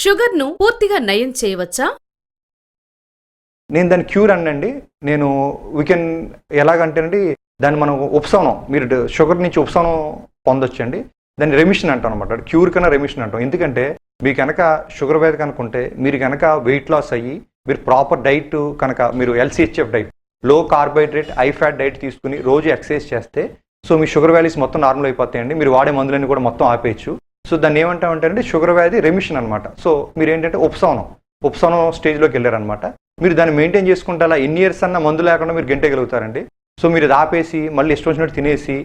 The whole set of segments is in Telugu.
షుగర్ను పూర్తిగా నయం చేయవచ్చా? నేను దాన్ని క్యూర్ అనండి. నేను ఎలాగంటేనండి, దాన్ని మనం ఉపశమనం, మీరు షుగర్ నుంచి ఉపశమనం పొందొచ్చండి. దాన్ని రెమిషన్ అంటాం అనమాట. క్యూర్ కన్నా రెమిషన్ అంటాం. ఎందుకంటే మీకు కనుక షుగర్ వ్యాధి కనుకుంటే, మీరు కనుక వెయిట్ లాస్ అయ్యి మీరు ప్రాపర్ డైట్ కనుక, మీరు LCHF డైట్, లో కార్బోహైడ్రేట్ హై ఫ్యాట్ డైట్ తీసుకుని రోజు ఎక్సర్సైజ్ చేస్తే, సో మీ షుగర్ వ్యాలీస్ మొత్తం నార్మల్ అయిపోతాయండి. మీరు వాడే మందులన్నీ కూడా మొత్తం ఆపేయచ్చు. సో దాన్ని ఏమంటామంటే అండి, షుగర్ వ్యాధి రెమిషన్ అనమాట. సో మీరు ఏంటంటే ఉపశమనం స్టేజ్లోకి వెళ్ళారనమాట. మీరు దాన్ని మెయింటైన్ చేసుకుంటే అలా ఎన్ని ఇయర్స్ అన్న మందు లేకుండా మీరు గెంటగలుగుతారండి. సో మీరు ఇది ఆపేసి మళ్ళీ ఇష్టం వచ్చినట్టు తినేసి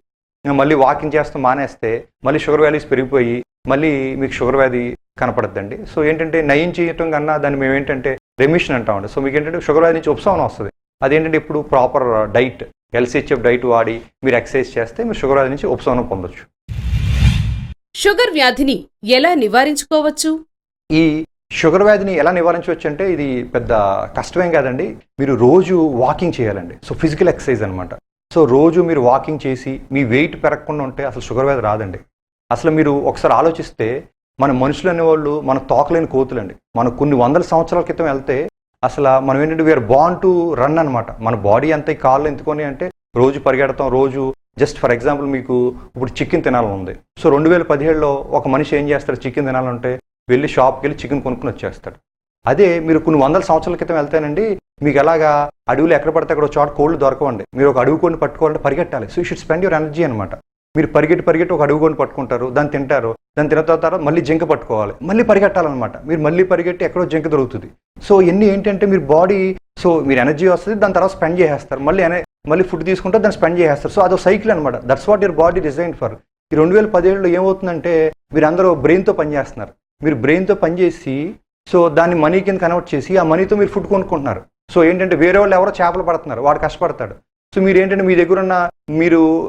మళ్ళీ వాకింగ్ చేస్తూ మానేస్తే మళ్ళీ షుగర్ వ్యాలీస్ పెరిగిపోయి మళ్ళీ మీకు షుగర్ వ్యాధి కనపడద్దండి. సో ఏంటంటే నయం చేయటం కన్నా దాన్ని మేము ఏంటంటే రెమిషన్ అంటామండి. సో మీకు ఏంటంటే షుగర్ వ్యాధి నుంచి ఉపశమనం వస్తుంది. అదేంటంటే ఇప్పుడు ప్రాపర్ డైట్, LCHF డైట్ వాడి మీరు ఎక్సర్సైజ్ చేస్తే మీరు షుగర్ వ్యాధి నుంచి ఉపశమనం పొందొచ్చు. షుగర్ వ్యాధిని ఎలా నివారించుకోవచ్చు? ఈ షుగర్ వ్యాధిని ఎలా నివారించవచ్చు అంటే, ఇది పెద్ద కష్టమేం కాదండి. మీరు రోజు వాకింగ్ చేయాలండి. సో ఫిజికల్ ఎక్సర్సైజ్ అనమాట. సో రోజు మీరు వాకింగ్ చేసి మీ వెయిట్ పెరగకుండా ఉంటే అసలు షుగర్ వ్యాధి రాదండి. అసలు మీరు ఒకసారి ఆలోచిస్తే, మన మనుషులు అనేవాళ్ళు మన తోకలేని కోతులండి. మనం కొన్ని వందల సంవత్సరాల క్రితం వెళ్తే అసలు మనం ఏంటంటే వీఆర్ బార్న్ టు రన్ అనమాట. మన బాడీ అంతా ఈ కాళ్ళు ఎందుకొని అంటే రోజు పరిగెడతాం. రోజు జస్ట్ ఫర్ ఎగ్జాంపుల్ మీకు ఇప్పుడు చికెన్ తినాలని ఉంది. సో 2017లో ఒక మనిషి ఏం చేస్తాడు, చికెన్ తినాలంటే వెళ్ళి షాప్కి వెళ్ళి చికెన్ కొనుక్కుని వచ్చేస్తాడు. అదే మీరు కొన్ని వందల సంవత్సరాల క్రితం వెళ్తానండి, మీకు ఎలాగా అడవులు ఎక్కడ పడితే అక్కడ చోట కోళ్ళు దొరకవండి. మీరు ఒక అడవి కోడిని పట్టుకోవాలంటే పరిగెట్టాలి. So you should spend your energy అనమాట. మీరు పరిగెట్టి ఒక అడవి కోడిని పట్టుకుంటారు, దాన్ని తింటారు, దాన్ని తిన్న తర్వాత మళ్ళీ జింక పట్టుకోవాలి, మళ్ళీ పరిగెట్టాలన్నమాట. మీరు మళ్ళీ పరిగెట్టి ఎక్కడో జింక దొరుకుతుంది. సో ఇవన్నీ ఏంటంటే మీరు బాడీ, సో మీరు ఎనర్జీ వస్తుంది, దాని తర్వాత స్పెండ్ చేసేస్తారు, మళ్ళీ ఫుడ్ తీసుకుంటే దాన్ని స్పెండ్ చేసేస్తారు. సో అదో సైకిల్ అనమాట. That's what your body design for. ఈ 2017లో ఏమవుతుందంటే, మీరు అందరూ బ్రెయిన్తో పనిచేస్తున్నారు. మీరు బ్రెయిన్తో పనిచేసి సో దాన్ని మనీ కింద కన్వర్ట్ చేసి ఆ మనీతో మీరు ఫుడ్ కొనుక్కుంటున్నారు. సో ఏంటంటే వేరే వాళ్ళు ఎవరో చేపలు పడుతున్నారు, వాడు కష్టపడతాడు. సో మీరు ఏంటంటే మీ దగ్గర ఉన్న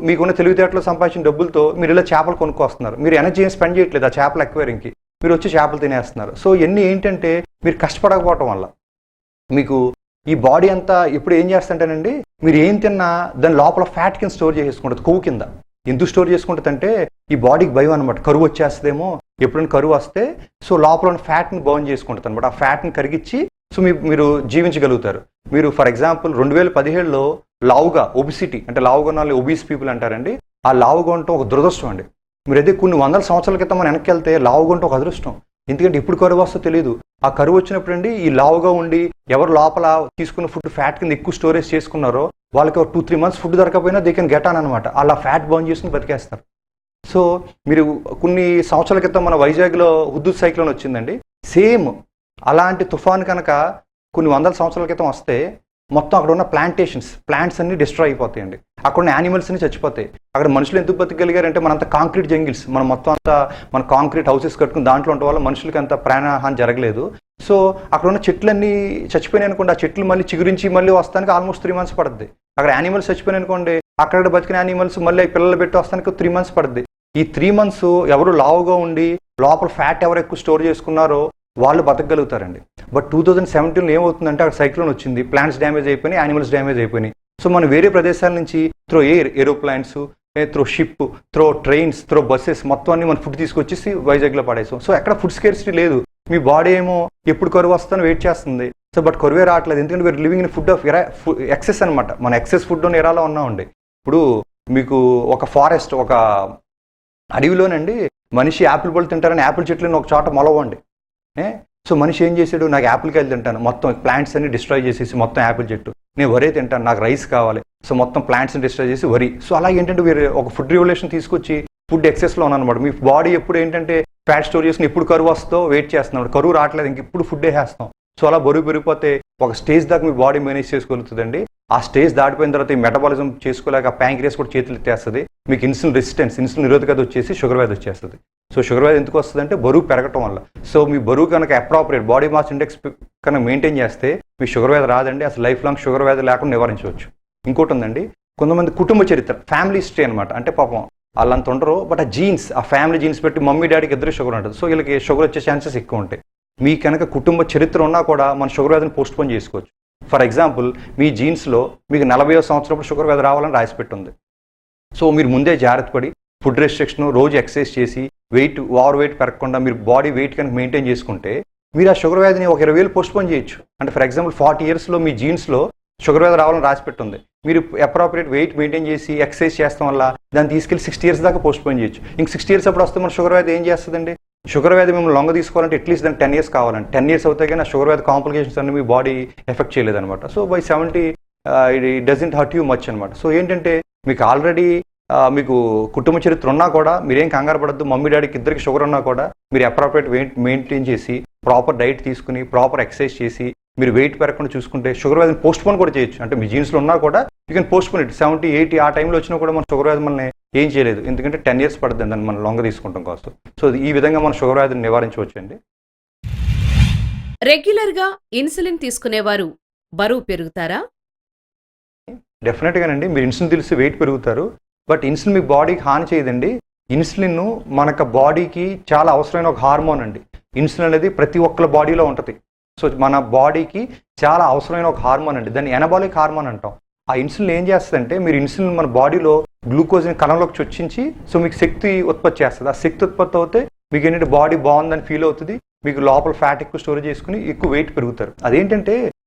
మీకున్న తెలివితేటలో సంపాదించిన డబ్బులతో మీరు ఇలా చేపలు కొనుక్కొస్తున్నారు. మీరు ఎనర్జీ ఏం స్పెండ్ చేయట్లేదు ఆ చేపల అక్వేరింగ్కి, మీరు వచ్చి చేపలు తినేస్తున్నారు. సో ఇవన్నీ ఏంటంటే మీరు కష్టపడకపోవటం వల్ల మీకు ఈ బాడీ అంతా ఇప్పుడు ఏం చేస్తుంటేనండి, మీరు ఏం తిన్నా దాని లోపల ఫ్యాట్ కింద స్టోర్ చేసేసుకుంటుంది, కొవ్వు కింద. ఎందుకు స్టోర్ చేసుకుంటుందంటే ఈ బాడీకి భయం అనమాట, కరువు వచ్చేస్తుందేమో. ఎప్పుడైనా కరువు వస్తే సో లోపల ఉన్న ఫ్యాట్ని బర్న్ చేసుకుంటుంది అనమాట. ఆ ఫ్యాట్ని కరిగించి సో మీరు జీవించగలుగుతారు. మీరు ఫర్ ఎగ్జాంపుల్ 2017లో లావుగా, ఒబిసిటీ అంటే లావుగా ఉన్న వాళ్ళు ఒబీస్ పీపుల్ అంటారండి. ఆ లావుగా ఉంటే ఒక దురదృష్టం అండి. మీరు అయితే కొన్ని వందల సంవత్సరాల క్రితం మనం వెనక్కి వెళ్తే లావుగా ఉంటే ఒక అదృష్టం. ఎందుకంటే ఇప్పుడు కరువు వస్తుందో తెలియదు. ఆ కరువు వచ్చినప్పుడు అండి ఈ లావుగా ఉండి ఎవరు లోపల తీసుకున్న ఫుడ్ ఫ్యాట్ కింద ఎక్కువ స్టోరేజ్ చేసుకున్నారో వాళ్ళకి 2-3 మంత్స్ ఫుడ్ దొరకపోయినా దే కెన్ గెట్ ఆన్ అనమాట. అలా ఫ్యాట్ బర్న్ చేసుకుని బతికేస్తారు. సో మీరు కొన్ని సంవత్సరాల క్రితం మన వైజాగ్లో హుద్దూద్ సైక్లోన్ వచ్చిందండి. సేమ్ అలాంటి తుఫాన్ కనుక కొన్ని వందల సంవత్సరాల క్రితం వస్తే మొత్తం అక్కడ ఉన్న ప్లాంట్స్ అన్ని డిస్ట్రాయ్ అయిపోతాయండి. అక్కడ ఉన్న యానిమల్స్ అన్ని చచ్చిపోతాయి. అక్కడ మనుషులు ఎందుకు బతికగలిగారంటే మనంతా కాంక్రీట్ జంగిల్స్, మనం మొత్తం అంతా మన కాంక్రీట్ హౌసెస్ కట్టుకుని దాంట్లో ఉండటం వల్ల మనుషులకి అంత ప్రాణహాని జరగలేదు. సో అక్కడ ఉన్న చెట్లన్నీ చచ్చిపోయినాయి అనుకోండి, ఆ చెట్లు మళ్ళీ చిగురించి మళ్ళీ వస్తానికి ఆల్మోస్ట్ 3 months పడుతుంది. అక్కడ యానిమల్స్ చచ్చిపోయినాయి అనుకోండి, అక్కడ బతికిన యానిమల్స్ మళ్ళీ పిల్లలు పెట్టి వస్తానికి 3 months పడుతుంది. ఈ 3 months ఎవరు లావుగా ఉండి లోపల ఫ్యాట్ ఎవరు ఎక్కువ స్టోర్ చేసుకున్నారో వాళ్ళు బతకగలుగుతారండి. బట్ 2017లో ఏమవుతుందంటే అక్కడ సైక్లోన్ వచ్చింది, ప్లాంట్స్ డ్యామేజ్ అయిపోయినాయి, యానిమల్స్ డ్యామేజ్ అయిపోయినాయి. సో మనం వేరే ప్రదేశాల నుంచి throw aeroplanes, throw ship, throw trains, throw buses మొత్తం అన్ని మన ఫుడ్ తీసుకొచ్చేసి వైజాగ్లో పడేసాం. సో ఎక్కడ ఫుడ్ స్కేర్సిటీ లేదు. మీ బాడీ ఏమో ఎప్పుడు కరువు వస్తుందని వెయిట్ చేస్తుంది. సో బట్ కరువే రావట్లేదు. ఎందుకంటే we're living in food of excess అనమాట. మన ఎక్సెస్ ఫుడ్ ఉన్న ఎరాలో ఉన్నామండి. ఇప్పుడు మీకు ఒక ఫారెస్ట్, ఒక అడవిలోనండి మనిషి యాపిల్ పళ్ళు తింటారని యాపిల్ చెట్లను ఒక చోట మొలవండి. సో మనిషి ఏం చేశాడు, నాకు యాపిల్ కాయలు తింటాను, మొత్తం ప్లాంట్స్ అన్ని డిస్ట్రాయ్ చేసేసి మొత్తం యాపిల్ చెట్టు, నేను వరే తింటాను, నాకు రైస్ కావాలి, సో మొత్తం ప్లాంట్స్ని డిస్ట్రాయ్ చేసి వరి. సో అలా ఏంటంటే మీరు ఒక ఫుడ్ రివల్యూషన్ తీసుకొచ్చి ఫుడ్ ఎక్సెస్లో ఉన్నానమాట. మీ బాడీ ఎప్పుడు ఏంటంటే ఫ్యాట్ స్టోర్ చేసుకుని ఎప్పుడు కరువు వస్తుందో వెయిట్ చేస్తున్నాడు, కరువు రావట్లేదు, ఇంక ఇప్పుడు ఫుడ్ వేసేస్తాం. సో అలా బరువు పెరిగిపోతే ఒక స్టేజ్ దాకా మీ బాడీ మేనేజ్ చేసుకోగలుగుతుందండి. ఆ స్టేజ్ దాటిపోయిన తర్వాత ఈ మెటబాలిజం చేసుకోలేక ప్యాంక్రియాస్ కూడా చేతులు ఎత్తేస్తుంది. మీకు ఇన్సులిన్ నిరోధకత వచ్చేసి షుగర్ వ్యాధి వచ్చేస్తుంది. సో షుగర్ వ్యాధి ఎందుకు వస్తుంది అంటే బరువు పెరగటం వల్ల. సో మీ బరువు కనుక అప్రాపరియేట్ బాడీ మాస్ ఇండెక్స్ కనుక మెయింటైన్ చేస్తే మీ షుగర్ వ్యాధి రాదండి. అసలు లైఫ్ లాంగ్ షుగర్ వ్యాధి లేకుండా నివారించవచ్చు. ఇంకోటి ఉందండి, కొంతమంది కుటుంబ చరిత్ర, ఫ్యామిలీ హిస్టరీ అనమాట. అంటే పాపం వాళ్ళంత ఉండరు, బట్ ఆ జీన్స్, ఆ ఫ్యామిలీ జీన్స్ పెట్టి మమ్మీ డాడీకి ఇద్దరు షుగర్ ఉంటుంది. సో వీళ్ళకి షుగర్ వచ్చే ఛాన్సెస్ ఎక్కువ ఉంటాయి. మీ కనుక కుటుంబ చరిత్ర ఉన్నా కూడా మన షుగర్ వ్యాధిని పోస్ట్ పోన్ చేసుకోవచ్చు. ఫర్ ఎగ్జాంపుల్ మీ జీన్స్లో మీకు 40వ సంవత్సరం షుగర్ వ్యాధి రావాలని రాసిపెట్టుంది. సో మీరు ముందే జాగ్రత్త పడి ఫుడ్ రెస్ట్రిక్షన్, రోజు ఎక్సర్సైజ్ చేసి ఓవర్ వెయిట్ పెరగకుండా మీరు బాడీ వెయిట్ కనుక మెయింటైన్ చేసుకుంటే మీరు ఆ షుగర్ వ్యాధిని ఒక 20 ఏళ్ళు పోస్ట్పోన్ చేయొచ్చు. అంటే ఫర్ ఎగ్జాంపుల్ 40 ఇయర్స్లో మీ జీన్స్లో షుగర్ వ్యాధి రావాలని రాసి పెట్టుంది. మీరు అప్రాపరియేట్ వెయిట్ మెయింటైన్ చేసి ఎక్సర్సైజ్ చేస్తాం వల్ల దాన్ని తీసుకెళ్ళి 60 ఇయర్స్ దాకా పోస్ట్పోన్ చేయొచ్చు. ఇంక 60 ఇయర్స్ అప్పుడు వస్తే మన షుగర్ వ్యాధి ఏం చేస్తుందండి? షుగర్ వ్యాధి మిమ్మల్ని లొంగ తీసుకోవాలంటే అట్లీస్ట్ దానికి 10 ఇయర్స్ కావాలండి. 10 ఇయర్స్ అవుతాయి కానీ ఆ షుగర్ వ్యాధి కాంప్లికేషన్స్ అన్ని మీ బాడీ ఎఫెక్ట్ చేయలేదన్నమాట. So by 70 it doesn't hurt you much అనమాట. సో ఏంటంటే మీకు ఆల్రెడీ మీకు కుటుంబ చరిత్ర ఉన్నా కూడా మీరేం కంగారు పడద్దు. మమ్మీ డాడీకి ఇద్దరికి షుగర్ ఉన్నా కూడా మీరు అప్రాపరియేట్ వెయిట్ మెయింటైన్ చేసి ప్రాపర్ డైట్ తీసుకుని ప్రాపర్ ఎక్సర్సైజ్ చేసి మీరు వెయిట్ పెరగకుండా చూసుకుంటే షుగర్ వ్యాధిని పోస్ట్పోన్ కూడా చేయొచ్చు. అంటే మీ జీన్స్లో ఉన్నా కూడా యూ కెన్ పోస్ట్పోన్ ఇట్. 70, 80 ఆ టైంలో వచ్చినా కూడా మన షుగర్ వ్యాధి మనల్ని ఏం చేయలేదు. ఎందుకంటే 10 ఇయర్స్ పడుతుంది దాన్ని మనం లొంగ తీసుకుంటాం కోసం. సో ఈ విధంగా మన షుగర్ వ్యాధిని నివారించవచ్చు అండి. రెగ్యులర్గా ఇన్సులిన్ తీసుకునేవారు బరువు పెరుగుతారా? డెఫినెట్గానండి. మీరు ఇన్సులిన్ తెలిసి వెయిట్ పెరుగుతారు. బట్ ఇన్సులిన్ మీ బాడీకి హాని చేయదండి. ఇన్సులిన్ మనకు బాడీకి చాలా అవసరమైన ఒక హార్మోన్ అండి. ఇన్సులిన్ అనేది ప్రతి ఒక్కరి బాడీలో ఉంటుంది. సో మన బాడీకి చాలా అవసరమైన ఒక హార్మోన్ అండి. దాన్ని ఎనబాలిక్ హార్మోన్ అంటాం. ఆ ఇన్సులిన్ ఏం చేస్తుందంటే మీరు ఇన్సులిన్ మన బాడీలో గ్లూకోజ్ని కణంలోకి చొచ్చించి సో మీకు శక్తి ఉత్పత్తి చేస్తుంది. ఆ శక్తి ఉత్పత్తి అవుతే మీకు ఏంటంటే బాడీ బాగుందని ఫీల్ అవుతుంది. మీకు లోపల ఫ్యాట్ ఎక్కువ స్టోరేజ్ చేసుకుని ఎక్కువ వెయిట్ పెరుగుతారు. అదేంటంటే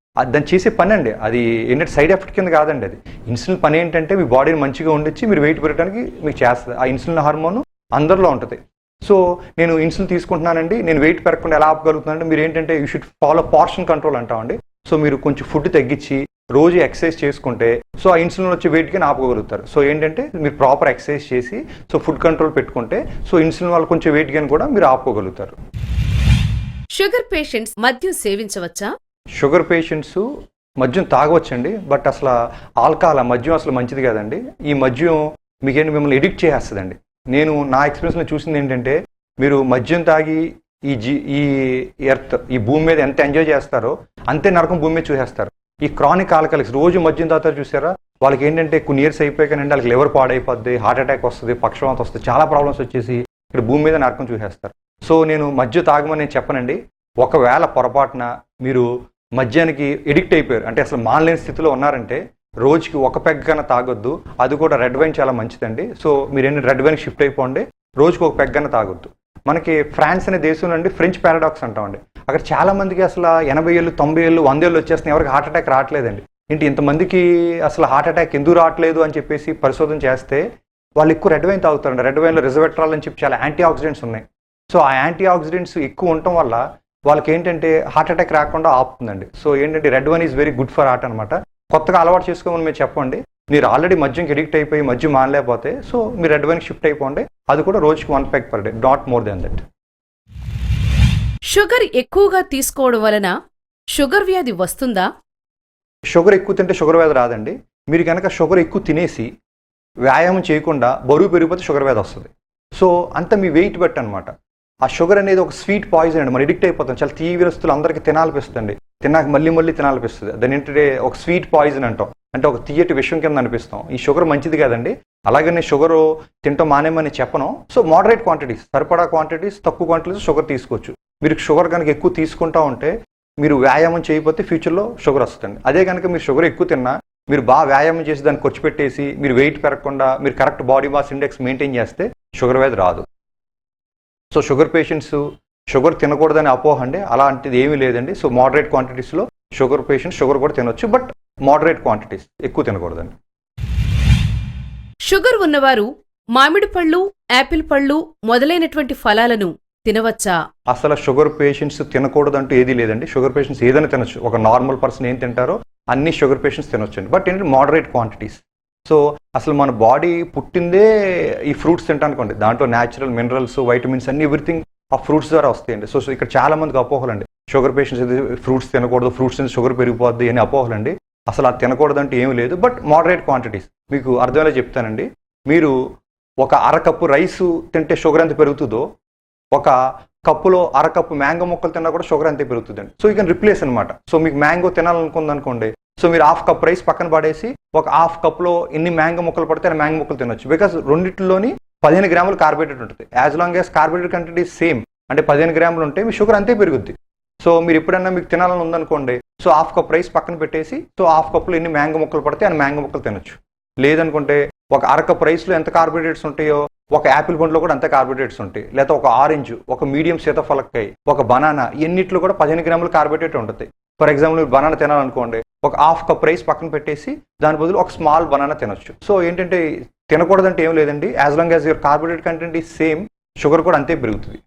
దాన్ని చేసే పని అండి. అది ఏంటంటే సైడ్ ఎఫెక్ట్ కింద కాదండి. అది ఇన్సులిన్ పని ఏంటంటే మీ బాడీని మంచిగా ఉండిచ్చి మీరు వెయిట్ పెరగడానికి మీకు చేస్తుంది. ఆ ఇన్సులిన్ హార్మోన్ అందరిలో ఉంటుంది. సో నేను ఇన్సులిన్ తీసుకుంటున్నానండి, నేను వెయిట్ పెరగకుండా ఎలా ఆపగలుగుతున్నానంటే మీరు ఏంటంటే you should follow portion control అంటామండి. సో మీరు కొంచెం ఫుడ్ తగ్గించి రోజు ఎక్సర్సైజ్ చేసుకుంటే సో ఆ ఇన్సులిన్ వచ్చే వెయిట్కి ఆపగలుగుతారు. సో ఏంటంటే మీరు ప్రాపర్ ఎక్సర్సైజ్ చేసి సో ఫుడ్ కంట్రోల్ పెట్టుకుంటే సో ఇన్సులిన్ వల్ల కొంచెం వెయిట్ గెయిన్ కూడా మీరు ఆపుకోగలుగుతారు. షుగర్ పేషెంట్స్ మద్యం సేవించవచ్చా? షుగర్ పేషెంట్స్ మద్యం తాగవచ్చండి. బట్ అసలు ఆల్కహాల్ మద్యం అసలు మంచిది కాదండి. ఈ మద్యం మీకేంటి మిమ్మల్ని ఎడిక్ట్ చేసేస్తుందండి. నేను నా ఎక్స్పీరియన్స్లో చూసింది ఏంటంటే మీరు మద్యం తాగి ఈ ఎర్త్ ఈ భూమి మీద ఎంత ఎంజాయ్ చేస్తారో అంతే నరకం భూమి మీద చూసేస్తారు. ఈ క్రానిక్ ఆల్కహాలిక్స్ రోజు మద్యం తాగుతారు చూసారా, వాళ్ళకి ఏంటంటే కొన్ని ఇయర్స్ అయిపోయాకనండి వాళ్ళకి లివర్ పాడైపోద్ది, హార్ట్ అటాక్ వస్తుంది, పక్షవాతం వస్తుంది, చాలా ప్రాబ్లమ్స్ వచ్చేసి ఇక్కడ భూమి మీద నరకం చూసేస్తారు. సో నేను మద్యం తాగమని నేను చెప్పనండి. ఒకవేళ పొరపాటున మీరు మద్యానికి ఎడిక్ట్ అయిపోయారు అంటే అసలు మానలేని స్థితిలో ఉన్నారంటే రోజుకి ఒక పెగ్ కన్నా తాగొద్దు. అది కూడా రెడ్ వైన్ చాలా మంచిదండి. సో మీరు ఏంటి రెడ్ వైన్కి షిఫ్ట్ అయిపోండి. రోజుకి ఒక పెగ్ కన్నా తాగొద్దు. మనకి ఫ్రాన్స్ అనే దేశంలో అండి ఫ్రెంచ్ పారాడాక్స్ అంటామండి. అక్కడ చాలా మందికి అసలు 80 ఏళ్ళు 90 ఏళ్ళు 100 ఏళ్ళు వచ్చేస్తున్నాయి, ఎవరికి హార్ట్ అటాక్ రావట్లేదండి. ఏంటి ఇంతమందికి అసలు హార్ట్ అటాక్ ఎందుకు రావట్లేదు అని చెప్పేసి పరిశోధన చేస్తే వాళ్ళు ఎక్కువ రెడ్ వైన్ తాగుతారండి. రెడ్ వైన్లో రిజర్వెట్రాల్ అని చెప్పి చాలా యాంటీ ఆక్సిడెంట్స్ ఉన్నాయి. సో ఆ యాంటీ ఆక్సిడెంట్స్ ఎక్కువ ఉండటం వల్ల వాళ్ళకి ఏంటంటే హార్ట్ అటాక్ రాకుండా ఆపుతుందండి. సో ఏంటంటే red wine is very good for heart అనమాట. కొత్తగా అలవాటు చేసుకోమని మీరు చెప్పండి. మీరు ఆల్రెడీ మద్యంకి ఎడిక్ట్ అయిపోయి మద్యం మానలేకపోతే సో మీరు రెడ్ వైన్కి షిఫ్ట్ అయిపోండి. అది కూడా రోజుకి 1 peg per day, not more than that. Sugar ఎక్కువగా తీసుకోవడం వలన షుగర్ వ్యాధి వస్తుందా? షుగర్ ఎక్కువ తింటే షుగర్ వ్యాధి రాదండి. మీరు కనుక షుగర్ ఎక్కువ తినేసి వ్యాయామం చేయకుండా బరువు పెరిగిపోతే షుగర్ వ్యాధి వస్తుంది. సో అంతా మీ వెయిట్ బట్టి అనమాట. ఆ షుగర్ అనేది ఒక స్వీట్ పాయిజన్ అండి. మనం ఎడిక్ట్ అయిపోతాం. చాలా తీవ్రస్తులు అందరికీ తినాలనిపిస్తుంది, తిన్నాక మళ్ళీ తినాలనిపిస్తుంది. దాని ఏంటంటే ఒక స్వీట్ పాయిజన్ అంటాం, అంటే ఒక తీయటి విషయం కింద అనిపిస్తాం. ఈ షుగర్ మంచిది కాదండి. అలాగనే షుగర్ తింటాం మానేమని చెప్పను. సో మోడరేట్ క్వాంటిటీస్, సరిపడా క్వాంటిటీస్, తక్కువ క్వాంటిటీస్ షుగర్ తీసుకోవచ్చు. మీరు షుగర్ కనుక ఎక్కువ తీసుకుంటా ఉంటే మీరు వ్యాయామం చేయకపోతే ఫ్యూచర్లో షుగర్ వస్తుంది. అదే కనుక మీరు షుగర్ ఎక్కువ తిన్నా మీరు బాగా వ్యాయామం చేసి దాన్ని ఖర్చు పెట్టేసి మీరు వెయిట్ పెరగకుండా మీరు correct body mass index maintain చేస్తే షుగర్ వ్యాధి రాదు. సో షుగర్ పేషెంట్స్ షుగర్ తినకూడదని అపోహ అండి, అలాంటిది ఏమీ లేదండి. సో మోడరేట్ క్వాంటిటీస్లో షుగర్ పేషెంట్స్ షుగర్ కూడా తినొచ్చు, బట్ మోడరేట్ క్వాంటిటీస్, ఎక్కువ తినకూడదండి. షుగర్ ఉన్నవారు మామిడి పళ్ళు, యాపిల్ పళ్ళు మొదలైనటువంటి ఫలాలను తినవచ్చా? అసలు షుగర్ పేషెంట్స్ తినకూడదంటూ ఏదీ లేదండి. షుగర్ పేషెంట్స్ ఏదైనా తినొచ్చు. ఒక నార్మల్ పర్సన్ ఏం తింటారో అన్ని షుగర్ పేషెంట్స్ తినొచ్చండి. బట్ ఏంటంటే మోడరేట్ క్వాంటిటీస్. సో అసలు మన బాడీ పుట్టిందే ఈ ఫ్రూట్స్ తింటానుకోండి, దాంట్లో న్యాచురల్ మినరల్స్, వైటమిన్స్ అన్ని ఎవ్రీథింగ్ ఆ ఫ్రూట్స్ ద్వారా వస్తాయండి. సో ఇక్కడ చాలా మందికి అపోహలండి, షుగర్ పేషెంట్స్ అయితే ఫ్రూట్స్ తినకూడదు, ఫ్రూట్స్ తింటే షుగర్ పెరిగిపోద్ది అని అపోహలండి. అసలు అది తినకూడదంటే ఏమీ లేదు, బట్ మోడరేట్ క్వాంటిటీస్. మీకు అర్థమయ్యేలా చెప్తానండి. మీరు ఒక అరకప్పు రైసు తింటే షుగర్ ఎంత పెరుగుతుందో ఒక కప్పులో అరకప్పు మ్యాంగో ముక్కలు తిన్నా కూడా షుగర్ అంతే పెరుగుతుందండి. సో యూ కెన్ రిప్లేస్ అనమాట. సో మీకు మ్యాంగో తినాలనుకుందనుకోండి, సో మీరు ½ కప్ రైస్ పక్కన పడేసి ఒక ½ కప్లో ఎన్ని మ్యాంగో ముక్కలు పడితే ఆ మ్యాంగో ముక్కలు తినొచ్చు. బికాస్ రెండింటిలోని 15 గ్రాములు కార్బోహైడ్రేట్ ఉంటుంది. As long as carbohydrate content is same, అంటే 15 గ్రాములు ఉంటే మీ షుగర్ అంతే పెరుగుద్ది. సో మీరు ఎప్పుడన్నా మీకు తినాలని ఉందనుకోండి, సో ½ కప్ రైస్ పక్కన పెట్టేసి సో ½ కప్లో ఎన్ని మ్యాంగో ముక్కలు పడితే ఆ మ్యాంగో ముక్కలు తినొచ్చు. లేదనుకుంటే ఒక అరకప్ రైస్లో ఎంత కార్బోహైడ్రేట్స్ ఉంటాయో ఒక యాపిల్ పండులో కూడా అంతే కార్బోహైడ్రేట్స్ ఉంటాయి. లేదా ఒక ఆరెంజ్, ఒక మీడియం సీతాఫలకాయ, ఒక బనానా, ఎన్నిట్లో కూడా 15 గ్రాముల కార్బోహైడ్రేట్ ఉంటుంది. ఫర్ ఎగ్జాంపుల్ మీరు బనానా తినాలనుకోండి, ఒక హాఫ్ కప్ రైస్ పక్కన పెట్టేసి దాని బదులు ఒక స్మాల్ బనానా తినొచ్చు. సో ఏంటంటే తినకూడదంటే ఏం లేదండి, as long as your carbohydrate content ఈ సేమ్, షుగర్ కూడా అంతే పెరుగుతుంది.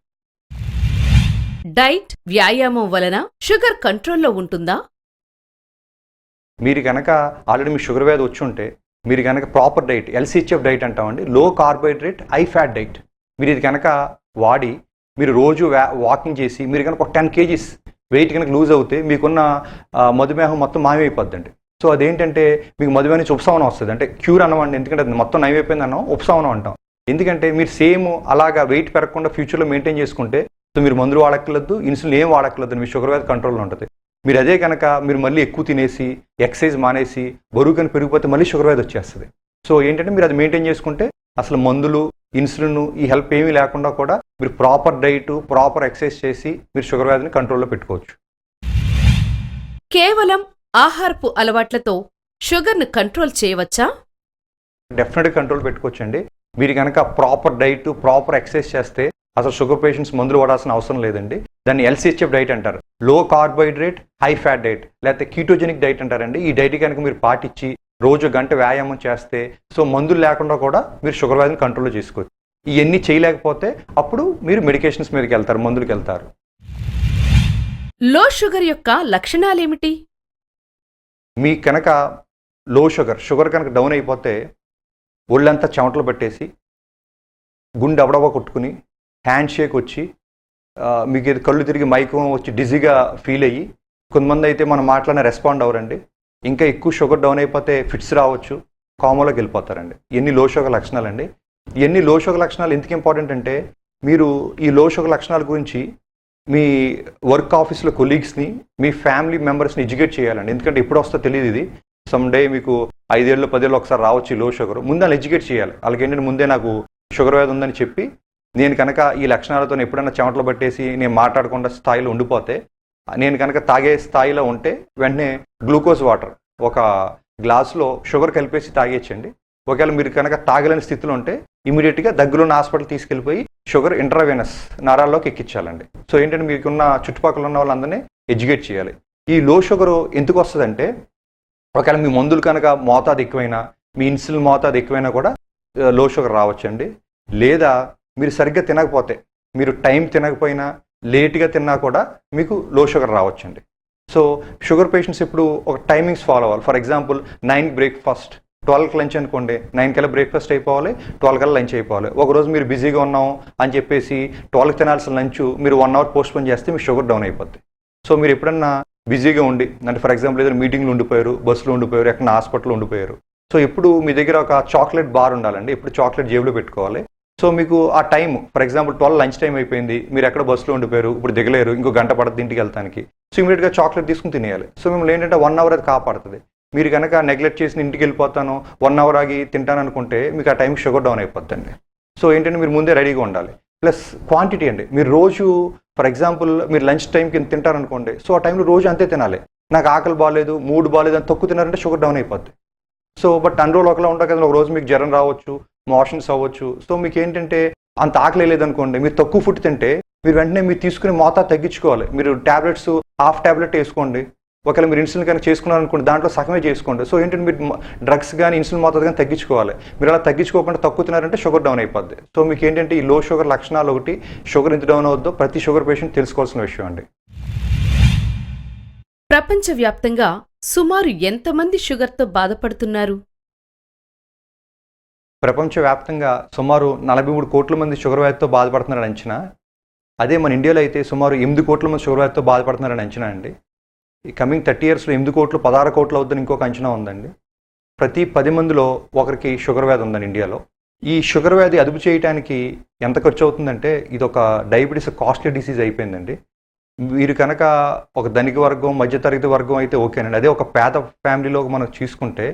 డైట్, వ్యాయామం వలన షుగర్ కంట్రోల్లో ఉంటుందా? మీరు కనుక ఆల్రెడీ మీ షుగర్ వ్యాధి వచ్చి ఉంటే మీరు కనుక ప్రాపర్ డైట్, ఎల్సిహెచ్ఎఫ్ డైట్ అంటామండి, లో కార్బోహైడ్రేట్ హై ఫ్యాట్ డైట్, మీరు ఇది కనుక వాడి మీరు రోజు వాకింగ్ చేసి మీరు కనుక ఒక 10 kgs వెయిట్ కనుక లూజ్ అవుతే మీకున్న మధుమేహం మొత్తం మాయమైపోద్దండి. సో అదేంటంటే మీకు మధుమేహం నుంచి ఉపశమనం వస్తుంది, అంటే క్యూర్ అన్నమాట. ఎందుకంటే అది మొత్తం నయమైపోయింది అన్నాం, ఉపశమనం అంటాం. ఎందుకంటే మీరు సేమ్ అలాగా వెయిట్ పెరగకుండా ఫ్యూచర్లో మెయింటైన్ చేసుకుంటే సో మీరు మందులు వాడక్కర్లేదు, ఇన్సులిన్ ఏం వాడక్కర్లేదు, మీ షుగర్ వ్యాధి కంట్రోల్లో ఉంటుంది. మీరు అదే కనుక మీరు మళ్ళీ ఎక్కువ తినేసి ఎక్సర్సైజ్ మానేసి బరువు కనుక పెరిగిపోతే మళ్ళీ షుగర్ వ్యాధి వచ్చేస్తుంది. సో ఏంటంటే మీరు అది మెయింటైన్ చేసుకుంటే అసలు మందులు, ఇన్సులిన్ ఈ హెల్ప్ ఏమీ లేకుండా కూడా మీరు ప్రాపర్ డైట్, ప్రాపర్ ఎక్సర్సైజ్ చేసి మీరు షుగర్ వ్యాధిని కంట్రోల్లో పెట్టుకోవచ్చు. కేవలం ఆహారపు అలవాట్లతో షుగర్ను కంట్రోల్ చేయవచ్చా? డెఫినెట్గా కంట్రోల్ పెట్టుకోవచ్చండి. మీరు కనుక ప్రాపర్ డైట్, ప్రాపర్ ఎక్సర్సైజ్ చేస్తే అసలు షుగర్ పేషెంట్స్ మందులు వాడాల్సిన అవసరం లేదండి. దాన్ని ఎల్సిహెచ్ఎఫ్ డైట్ అంటారు, లో కార్బోహైడ్రేట్ హై ఫ్యాట్ డైట్, లేకపోతే కీటోజెనిక్ డైట్ అంటారండి. ఈ డైట్ కనుక మీరు పాటించి రోజు గంట వ్యాయామం చేస్తే సో మందులు లేకుండా కూడా మీరు షుగర్ వ్యాధిని కంట్రోల్లో చేసుకోవచ్చు. ఇవన్నీ చేయలేకపోతే అప్పుడు మీరు మెడికేషన్స్ మీదకి వెళ్తారు, మందులకు వెళ్తారు. లో షుగర్ యొక్క లక్షణాలేమిటి? మీ కనుక లో షుగర్ కనుక డౌన్ అయిపోతే ఒళ్ళంతా చెమటలు పట్టేసి, గుండె అబడబా కొట్టుకుని, హ్యాండ్ షేక్ వచ్చి, మీకు ఇది కళ్ళు తిరిగి మైకం వచ్చి డిజీగా ఫీల్ అయ్యి, కొంతమంది అయితే మనం మాట్లాడిన రెస్పాండ్ అవ్వరండి. ఇంకా ఎక్కువ షుగర్ డౌన్ అయిపోతే ఫిట్స్ రావచ్చు, కామోలోకి వెళ్ళిపోతారండి. ఇవన్నీ లో షుగర్ లక్షణాలండి. ఇవన్నీ లో షుగర్ లక్షణాలు ఎందుకు ఇంపార్టెంట్ అంటే మీరు ఈ లో షుగర్ లక్షణాల గురించి మీ వర్క్ ఆఫీస్లో కొలీగ్స్ని, మీ ఫ్యామిలీ మెంబర్స్ని ఎడ్యుకేట్ చేయాలండి. ఎందుకంటే ఎప్పుడు వస్తో తెలియదు, ఇది సమ్ డే మీకు 5 ఏళ్ళు 10 ఏళ్ళు ఒకసారి రావచ్చు ఈ లో షుగర్. ముందు వాళ్ళు ఎడ్యుకేట్ చేయాలి. వాళ్ళకి ఏంటంటే ముందే నాకు షుగర్ వ్యాధి ఉందని చెప్పి నేను కనుక ఈ లక్షణాలతో ఎప్పుడైనా చెమటలు పట్టేసి నేను మాట్లాడకుండా స్థాయిలో ఉండిపోతే, నేను కనుక తాగే స్థాయిలో ఉంటే వెంటనే గ్లూకోజ్ వాటర్ ఒక గ్లాసులో షుగర్ కలిపేసి తాగేయచ్చండి. ఒకవేళ మీరు కనుక తాగలేని స్థితిలో ఉంటే ఇమీడియట్గా దగ్గరలో హాస్పిటల్ తీసుకెళ్ళిపోయి షుగర్ ఇంట్రావెనస్ నరాల్లోకి ఎక్కించాలండి. సో ఏంటంటే మీకున్న చుట్టుపక్కల ఉన్న వాళ్ళందరినీ ఎడ్యుకేట్ చేయాలి. ఈ లో షుగర్ ఎందుకు వస్తుందంటే ఒకవేళ మీ మందులు కనుక మోతాదు ఎక్కువైనా, మీ ఇన్సులిన్ మోతాదు ఎక్కువైనా కూడా లో షుగర్ రావచ్చండి. లేదా మీరు సరిగ్గా తినకపోతే, మీరు టైం తినకపోయినా లేట్గా తిన్నా కూడా మీకు లో షుగర్ రావచ్చండి. సో షుగర్ పేషెంట్స్ ఇప్పుడు ఒక టైమింగ్స్ ఫాలో అవ్వాలి. ఫర్ ఎగ్జాంపుల్ 9 బ్రేక్ఫాస్ట్, 12కి లంచ్ అనుకోండి, 9 కల్లా బ్రేక్ఫాస్ట్ అయిపోవాలి, 12 కల్లా లంచ్ అయిపోవాలి. ఒకరోజు మీరు బిజీగా ఉన్నాం అని చెప్పేసి 12కి తినాల్సిన లంచ్ మీరు 1 అవర్ పోస్ట్పోన్ చేస్తే మీ షుగర్ డౌన్ అయిపోద్ది. సో మీరు ఎప్పుడన్నా బిజీగా ఉండి, అంటే ఫర్ ఎగ్జాంపుల్ ఏదైనా మీటింగ్లో ఉండిపోయారు, బస్సులో ఉండిపోయారు, ఎక్కడ హాస్పిటల్లో ఉండిపోయారు, సో ఇప్పుడు మీ దగ్గర ఒక చాక్లెట్ బార్ ఉండాలండి. ఇప్పుడు చాక్లెట్ జేబులో పెట్టుకోవాలి. సో మీకు ఆ time for example 12 lunch time అయిపోయింది, మీరు ఎక్కడ బస్సులో ఉండిపోయారు, ఇప్పుడు దిగలేరు, ఇంకో గంట పడుతుంది ఇంటికి వెళ్తానికి, సో ఇమీడియట్గా చాక్లెట్ తీసుకుని తినేయాలి. సో మిమ్మల్ని ఏంటంటే 1 అవర్ అది కాపాడుతుంది. మీరు కనుక నెగ్లెక్ట్ చేసి ఇంటికి వెళ్ళిపోతాను 1 అవర్ ఆగి తింటాను అనుకుంటే మీకు ఆ టైంకి షుగర్ డౌన్ అయిపోద్దండి. సో ఏంటంటే మీరు ముందే రెడీగా ఉండాలి. ప్లస్ క్వాంటిటీ అండి, మీరు రోజు ఫర్ ఎగ్జాంపుల్ మీరు లంచ్ టైంకి తింటారనుకోండి, సో ఆ టైంలో రోజు అంతే తినాలి. నాకు ఆకలి బాగాలేదు, మూడ్ బాగాలేదు అని తక్కువ తినారంటే షుగర్ డౌన్ అయిపోద్ది. సో బట్ అన్ని రోజులు ఒకలా ఉంటాయి కదా, ఒక రోజు మీకు జ్వరం రావచ్చు, మోషన్స్ అవ్వచ్చు. సో మీకు ఏంటంటే అంత ఆకలి లేదనుకోండి, మీరు తక్కువ ఫుడ్ తింటే మీరు వెంటనే మీరు తీసుకునే మోతాదు తగ్గించుకోవాలి. మీరు టాబ్లెట్స్ హాఫ్ టాబ్లెట్ వేసుకోండి. ఒకవేళ మీరు ఇన్సులిన్ కానీ చేసుకున్నారనుకోండి, దాంట్లో సగమే చేసుకోండి. సో ఏంటంటే మీరు డ్రగ్స్ కానీ ఇన్సులిన్ మోతాదు కానీ తగ్గించుకోవాలి. మీరు అలా తగ్గించుకోకుండా తక్కువ తినారంటే షుగర్ డౌన్ అయిపోద్ది. సో మీకు ఏంటంటే ఈ లో షుగర్ లక్షణాలు ఒకటి, షుగర్ ఎంత డౌన్ అవుద్దో ప్రతి షుగర్ పేషెంట్ తెలుసుకోవాల్సిన విషయం అండి. ప్రపంచవ్యాప్తంగా సుమారు ఎంతమంది షుగర్తో బాధపడుతున్నారు? ప్రపంచవ్యాప్తంగా సుమారు 43 కోట్ల మంది షుగర్ వ్యాధితో బాధపడుతున్నారని అంచనా. అదే మన ఇండియాలో అయితే సుమారు 8 కోట్ల మంది షుగర్ వ్యాధితో బాధపడుతున్నారని అంచనా అండి. ఈ కమింగ్ 30 yearsలో 8 కోట్లు 16 కోట్లు అవుతుందని ఇంకొక అంచనా ఉందండి. ప్రతి 10 మందిలో ఒకరికి షుగర్ వ్యాధి ఉందండి ఇండియాలో. ఈ షుగర్ వ్యాధి అదుపు చేయడానికి ఎంత ఖర్చు అవుతుందంటే ఇది ఒక డయాబెటీస్ కాస్ట్లీ డిసీజ్ అయిపోయిందండి. వీరు కనుక ఒక ధనిక వర్గం, మధ్యతరగతి వర్గం అయితే ఓకేనండి. అదే ఒక పేద ఫ్యామిలీలో మనం చూసుకుంటే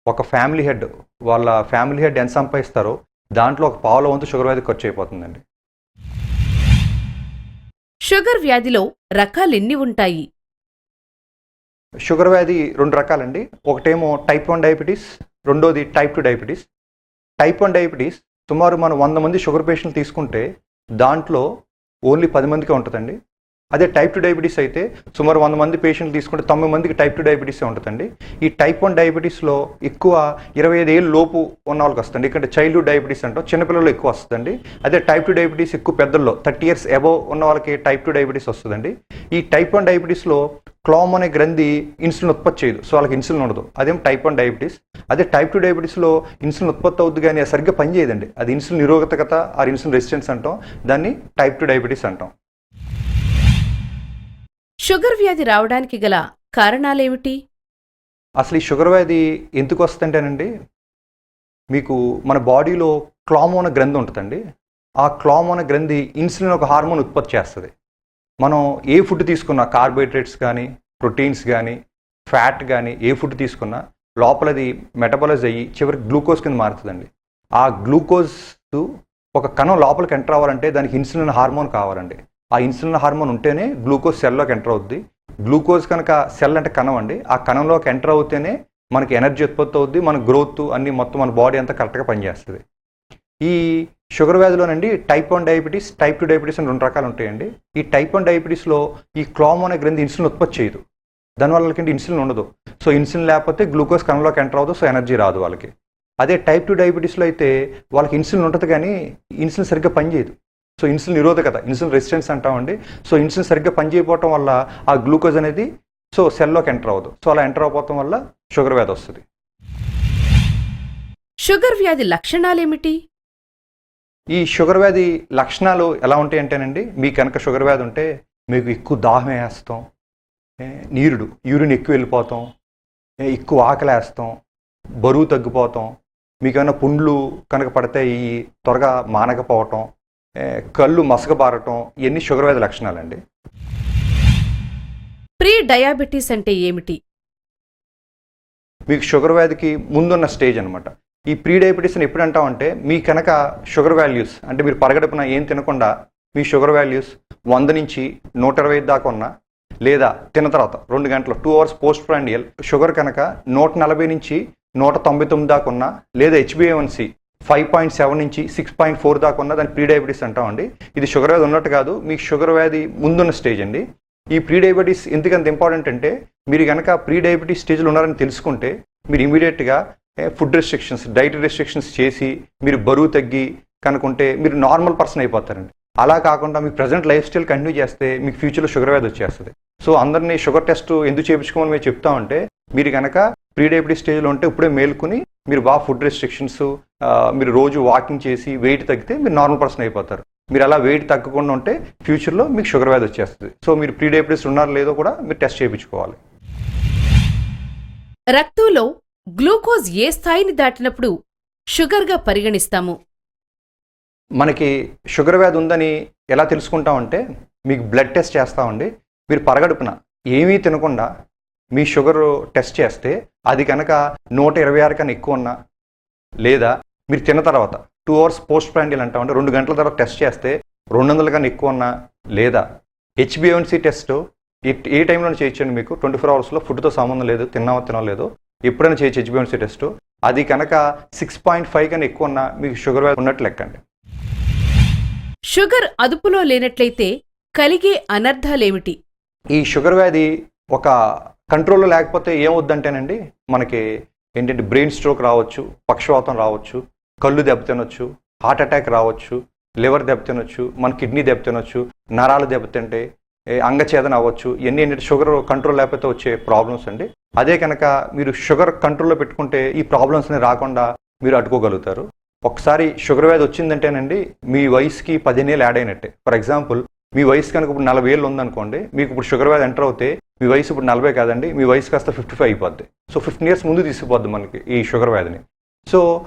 ఒక ఫ్యామిలీ హెడ్, వాళ్ళ ఫ్యామిలీ హెడ్ ఎంత సంపాదిస్తారో దాంట్లో ఒక పావుల వంతు షుగర్ వ్యాధి ఖర్చు అయిపోతుందండి. షుగర్ వ్యాధిలో రకాలెన్ని ఉంటాయి? షుగర్ వ్యాధి 2 రకాలండి. ఒకటేమో టైప్ 1 డయాబెటీస్, రెండోది టైప్ 2 డయాబెటీస్. టైప్ 1 డయాబెటీస్ సుమారు మనం 100 మంది షుగర్ పేషెంట్లు తీసుకుంటే దాంట్లో ఓన్లీ 10 మందికే ఉంటుందండి. అదే టైప్ 2 డయాబెటీస్ అయితే సుమారు 100 మంది పేషెంట్లు తీసుకుంటే 90 మందికి టైప్ 2 డయాబెటీసే ఉంటుందండి. ఈ టైప్ 1 డయాబెటీస్లో ఎక్కువ 25 ఏళ్ళు లోపు ఉన్న వాళ్ళకి వస్తుంది. ఇక్కడ చైల్డ్హుడ్ డయాబెటీస్ అంటాం, చిన్నపిల్లలు ఎక్కువ వస్తుందండి. అదే టైప్ 2 డయాబెటీస్ ఎక్కువ పెద్దల్లో 30 ఇయర్స్ అబోవ్ ఉన్న వాళ్ళకి టైప్ 2 డయాబెటీస్ వస్తుందండి. ఈ టైప్ 1 డయాబెటీస్లో క్లామ్ అనే గ్రంథి ఇన్సులిన్ ఉత్పత్తి చేయదు, సో వాళ్ళకి ఇన్సులిన్ ఉండదు. అదేం టైప్ 1 డయాబెటీస్. అదే టైప్ 2 డయాబెటీస్లో ఇన్సులిన్ ఉత్పత్తి అవుద్ది కానీ అది సరిగ్గా పనిచేయదండి. అది ఇన్సులిన్ నిరోధకత ఆర్ ఇన్సులిన్ రెసిస్టెన్స్ అంటాం, దాన్ని టైప్ 2 డయాబెటీస్ అంటాం. షుగర్ వ్యాధి రావడానికి గల కారణాలేమిటి? అసలు ఈ షుగర్ వ్యాధి ఎందుకు వస్తుందంటేనండి, మీకు మన బాడీలో క్లామ్ అనే గ్రంథి ఉంటుందండి. ఆ క్లామ్ అనే గ్రంథి ఇన్సులిన్ ఒక హార్మోన్ ఉత్పత్తి చేస్తుంది. మనం ఏ ఫుడ్ తీసుకున్నా, కార్బోహైడ్రేట్స్ కానీ, ప్రోటీన్స్ కానీ, ఫ్యాట్ కానీ ఏ ఫుడ్ తీసుకున్నా లోపలది మెటబాలైజ్ అయ్యి చివరికి గ్లూకోజ్ కింద మారుతుందండి. ఆ గ్లూకోజ్ ఒక కణం లోపలికి ఎంటర్ అవ్వాలంటే దానికి ఇన్సులిన్ హార్మోన్ కావాలండి. ఆ ఇన్సులిన్ హార్మోన్ ఉంటేనే గ్లూకోజ్ సెల్లోకి ఎంటర్ అవుద్ది. గ్లూకోజ్ కనుక సెల్ అంటే కణం అండి, ఆ కణంలోకి ఎంటర్ అవుతేనే మనకి ఎనర్జీ ఉత్పత్తి అవుద్ది, మన గ్రోత్ అన్ని మొత్తం మన బాడీ అంతా కరెక్ట్గా పనిచేస్తుంది. ఈ షుగర్ వ్యాధిలోనండి టైప్ 1 డయాబెటీస్, టైప్ 2 డయాబెటీస్ అని 2 రకాలు ఉంటాయండి. ఈ టైప్ 1 డయాబెటీస్లో ఈ క్లామ్ అనే గ్రంథి ఇన్సులిన్ ఉత్పత్తి చేయదు, దానివల్ల వాళ్ళకి ఇన్సులిన్ ఉండదు. సో ఇన్సులిన్ లేకపోతే గ్లూకోజ్ కణంలోకి ఎంటర్ అవ్వదు, సో ఎనర్జీ రాదు వాళ్ళకి. అదే టైప్ 2 డయాబెటీస్లో అయితే వాళ్ళకి ఇన్సులిన్ ఉంటుంది కానీ ఇన్సులిన్ సరిగ్గా పనిచేయదు. సో ఇన్సులిన్ నిరోధకత, ఇన్సులిన్ రెసిస్టెన్స్ అంటామండి. సో ఇన్సులిన్ సరిగ్గా పనిచేయకపోవటం వల్ల ఆ గ్లూకోజ్ అనేది సో సెల్లోకి ఎంటర్ అవ్వదు. సో అలా ఎంటర్ అవ్వడం వల్ల షుగర్ వ్యాధి వస్తుంది. షుగర్ వ్యాధి లక్షణాలేమిటి? ఈ షుగర్ వ్యాధి లక్షణాలు ఎలా ఉంటాయి అంటేనండి, మీకు కనుక షుగర్ వ్యాధి ఉంటే మీకు ఎక్కువ దాహం వేస్తాం, యూరిన్ ఎక్కువ వెళ్ళిపోతాం, ఎక్కువ ఆకలి వేస్తాం, బరువు తగ్గిపోతాం, మీకు ఏమైనా పుండ్లు కనుక పడితే ఈ త్వరగా మానకపోవటం, కళ్ళు మసకబారటం, ఇవన్నీ షుగర్ వ్యాధి లక్షణాలండి. ప్రీ డయాబెటీస్ అంటే ఏమిటి? మీకు షుగర్ వ్యాధికి ముందున్న స్టేజ్ అనమాట. ఈ ప్రీ డయాబెటీస్ అని ఎప్పుడు అంటామంటే, మీ కనుక షుగర్ వాల్యూస్ అంటే మీరు పరగడుపున ఏం తినకుండా మీ షుగర్ వాల్యూస్ 100 నుంచి 125 దాకా ఉన్నా, లేదా తిన్న తర్వాత 2 గంటలు 2 అవర్స్ పోస్ట్ ప్రాండియల్ షుగర్ కనుక 140 నుంచి 199 దాకా ఉన్నా, లేదా HbA1c 5.7 నుంచి 6.4 దాకా ఉన్న దాన్ని ప్రీ డయాబెటీస్ అంటామండి. ఇది షుగర్ వ్యాధి ఉన్నట్టు కాదు, మీకు షుగర్ వ్యాధి ముందున్న స్టేజ్ అండి. ఈ ప్రీ డయాబెటీస్ ఎందుకంత ఇంపార్టెంట్ అంటే, మీరు కనుక ప్రీ డయాబెటీస్ స్టేజ్లో ఉన్నారని తెలుసుకుంటే మీరు ఇమీడియట్గా ఫుడ్ రెస్ట్రిక్షన్స్, డైట్ రెస్ట్రిక్షన్స్ చేసి మీరు బరువు తగ్గి కనుకుంటే మీరు నార్మల్ పర్సన్ అయిపోతారండి. అలా కాకుండా మీ ప్రజెంట్ లైఫ్ స్టైల్ కంటిన్యూ చేస్తే మీకు ఫ్యూచర్లో షుగర్ వ్యాధి వచ్చేస్తుంది. సో అందరినీ షుగర్ టెస్ట్ ఎందుకు చేయించుకోమని మేము చెప్తామంటే, మీరు కనుక ప్రీ డయాబెటీస్ స్టేజ్లో ఉంటే ఇప్పుడే మేల్కొని మీరు బాగా ఫుడ్ రెస్ట్రిక్షన్స్, మీరు రోజు వాకింగ్ చేసి వెయిట్ తగ్గితే మీరు నార్మల్ పర్సన్ అయిపోతారు. మీరు అలా వెయిట్ తగ్గకుండా ఉంటే ఫ్యూచర్లో మీకు షుగర్ వ్యాధి వచ్చేస్తుంది. సో మీరు ప్రీ డయాబెటీస్ ఉన్నారో లేదో కూడా మీరు టెస్ట్ చేయించుకోవాలి. రక్తంలో గ్లూకోజ్ ఏ స్థాయిని దాటినప్పుడు షుగర్గా పరిగణిస్తాము? మనకి షుగర్ వ్యాధి ఉందని ఎలా తెలుసుకుంటామంటే, మీకు బ్లడ్ టెస్ట్ చేస్తామండి. మీరు పరగడుపున ఏమీ తినకుండా మీ షుగర్ టెస్ట్ చేస్తే అది కనుక 126 కన్నా ఎక్కువ ఉన్నా, లేదా మీరు తిన్న తర్వాత 2 అవర్స్ పోస్ట్ ప్రాండియల్ అంటామంటే 2 గంటల తర్వాత టెస్ట్ చేస్తే 200 కన్నా ఎక్కువ ఉన్నా, లేదా HbA1c టెస్ట్ ఏ టైంలో చేయొచ్చండి, మీకు 24 అవర్స్లో ఫుడ్తో సంబంధం లేదు, తినలేదు ఎప్పుడైనా చేయొచ్చు HbA1c టెస్ట్. అది కనుక 6.5 కన్నా ఎక్కువ ఉన్నా మీకు షుగర్ వ్యాధి ఉన్నట్టు లెక్కండి. షుగర్ అదుపులో లేనట్లయితే కలిగే అనర్థాలేమిటి? ఈ షుగర్ వ్యాధి ఒక కంట్రోల్లో లేకపోతే ఏమవుద్దంటేనండి, మనకి ఏంటంటే బ్రెయిన్ స్ట్రోక్ రావచ్చు, పక్షవాతం రావచ్చు, కళ్ళు దెబ్బతినొచ్చు, హార్ట్ అటాక్ రావచ్చు, లివర్ దెబ్బతినొచ్చు, మన కిడ్నీ దెబ్బతినొచ్చు, నరాలు దెబ్బతింటే అంగఛేదన అవ్వచ్చు. ఇవన్నీ ఏంటంటే షుగర్ కంట్రోల్ లేకపోతే వచ్చే ప్రాబ్లమ్స్ అండి. అదే కనుక మీరు షుగర్ కంట్రోల్లో పెట్టుకుంటే ఈ ప్రాబ్లమ్స్ని రాకుండా మీరు అడ్డుకోగలుగుతారు. ఒకసారి షుగర్ వ్యాధి వచ్చిందంటేనండి మీ వయసుకి 15 ఏళ్ళు యాడ్ అయినట్టే. ఫర్ ఎగ్జాంపుల్ మీ వయసు కనుక ఇప్పుడు 40 ఏళ్ళు ఉందనుకోండి, మీకు ఇప్పుడు షుగర్ వ్యాధి ఎంటర్ అవుతే మీ వయసు ఇప్పుడు 40 కాదండి, మీ వయసు కాస్త 55 అయిపోద్ది. సో 15 ఇయర్స్ ముందు తీసుకుపోద్ది మనకి ఈ షుగర్ వ్యాధిని. సో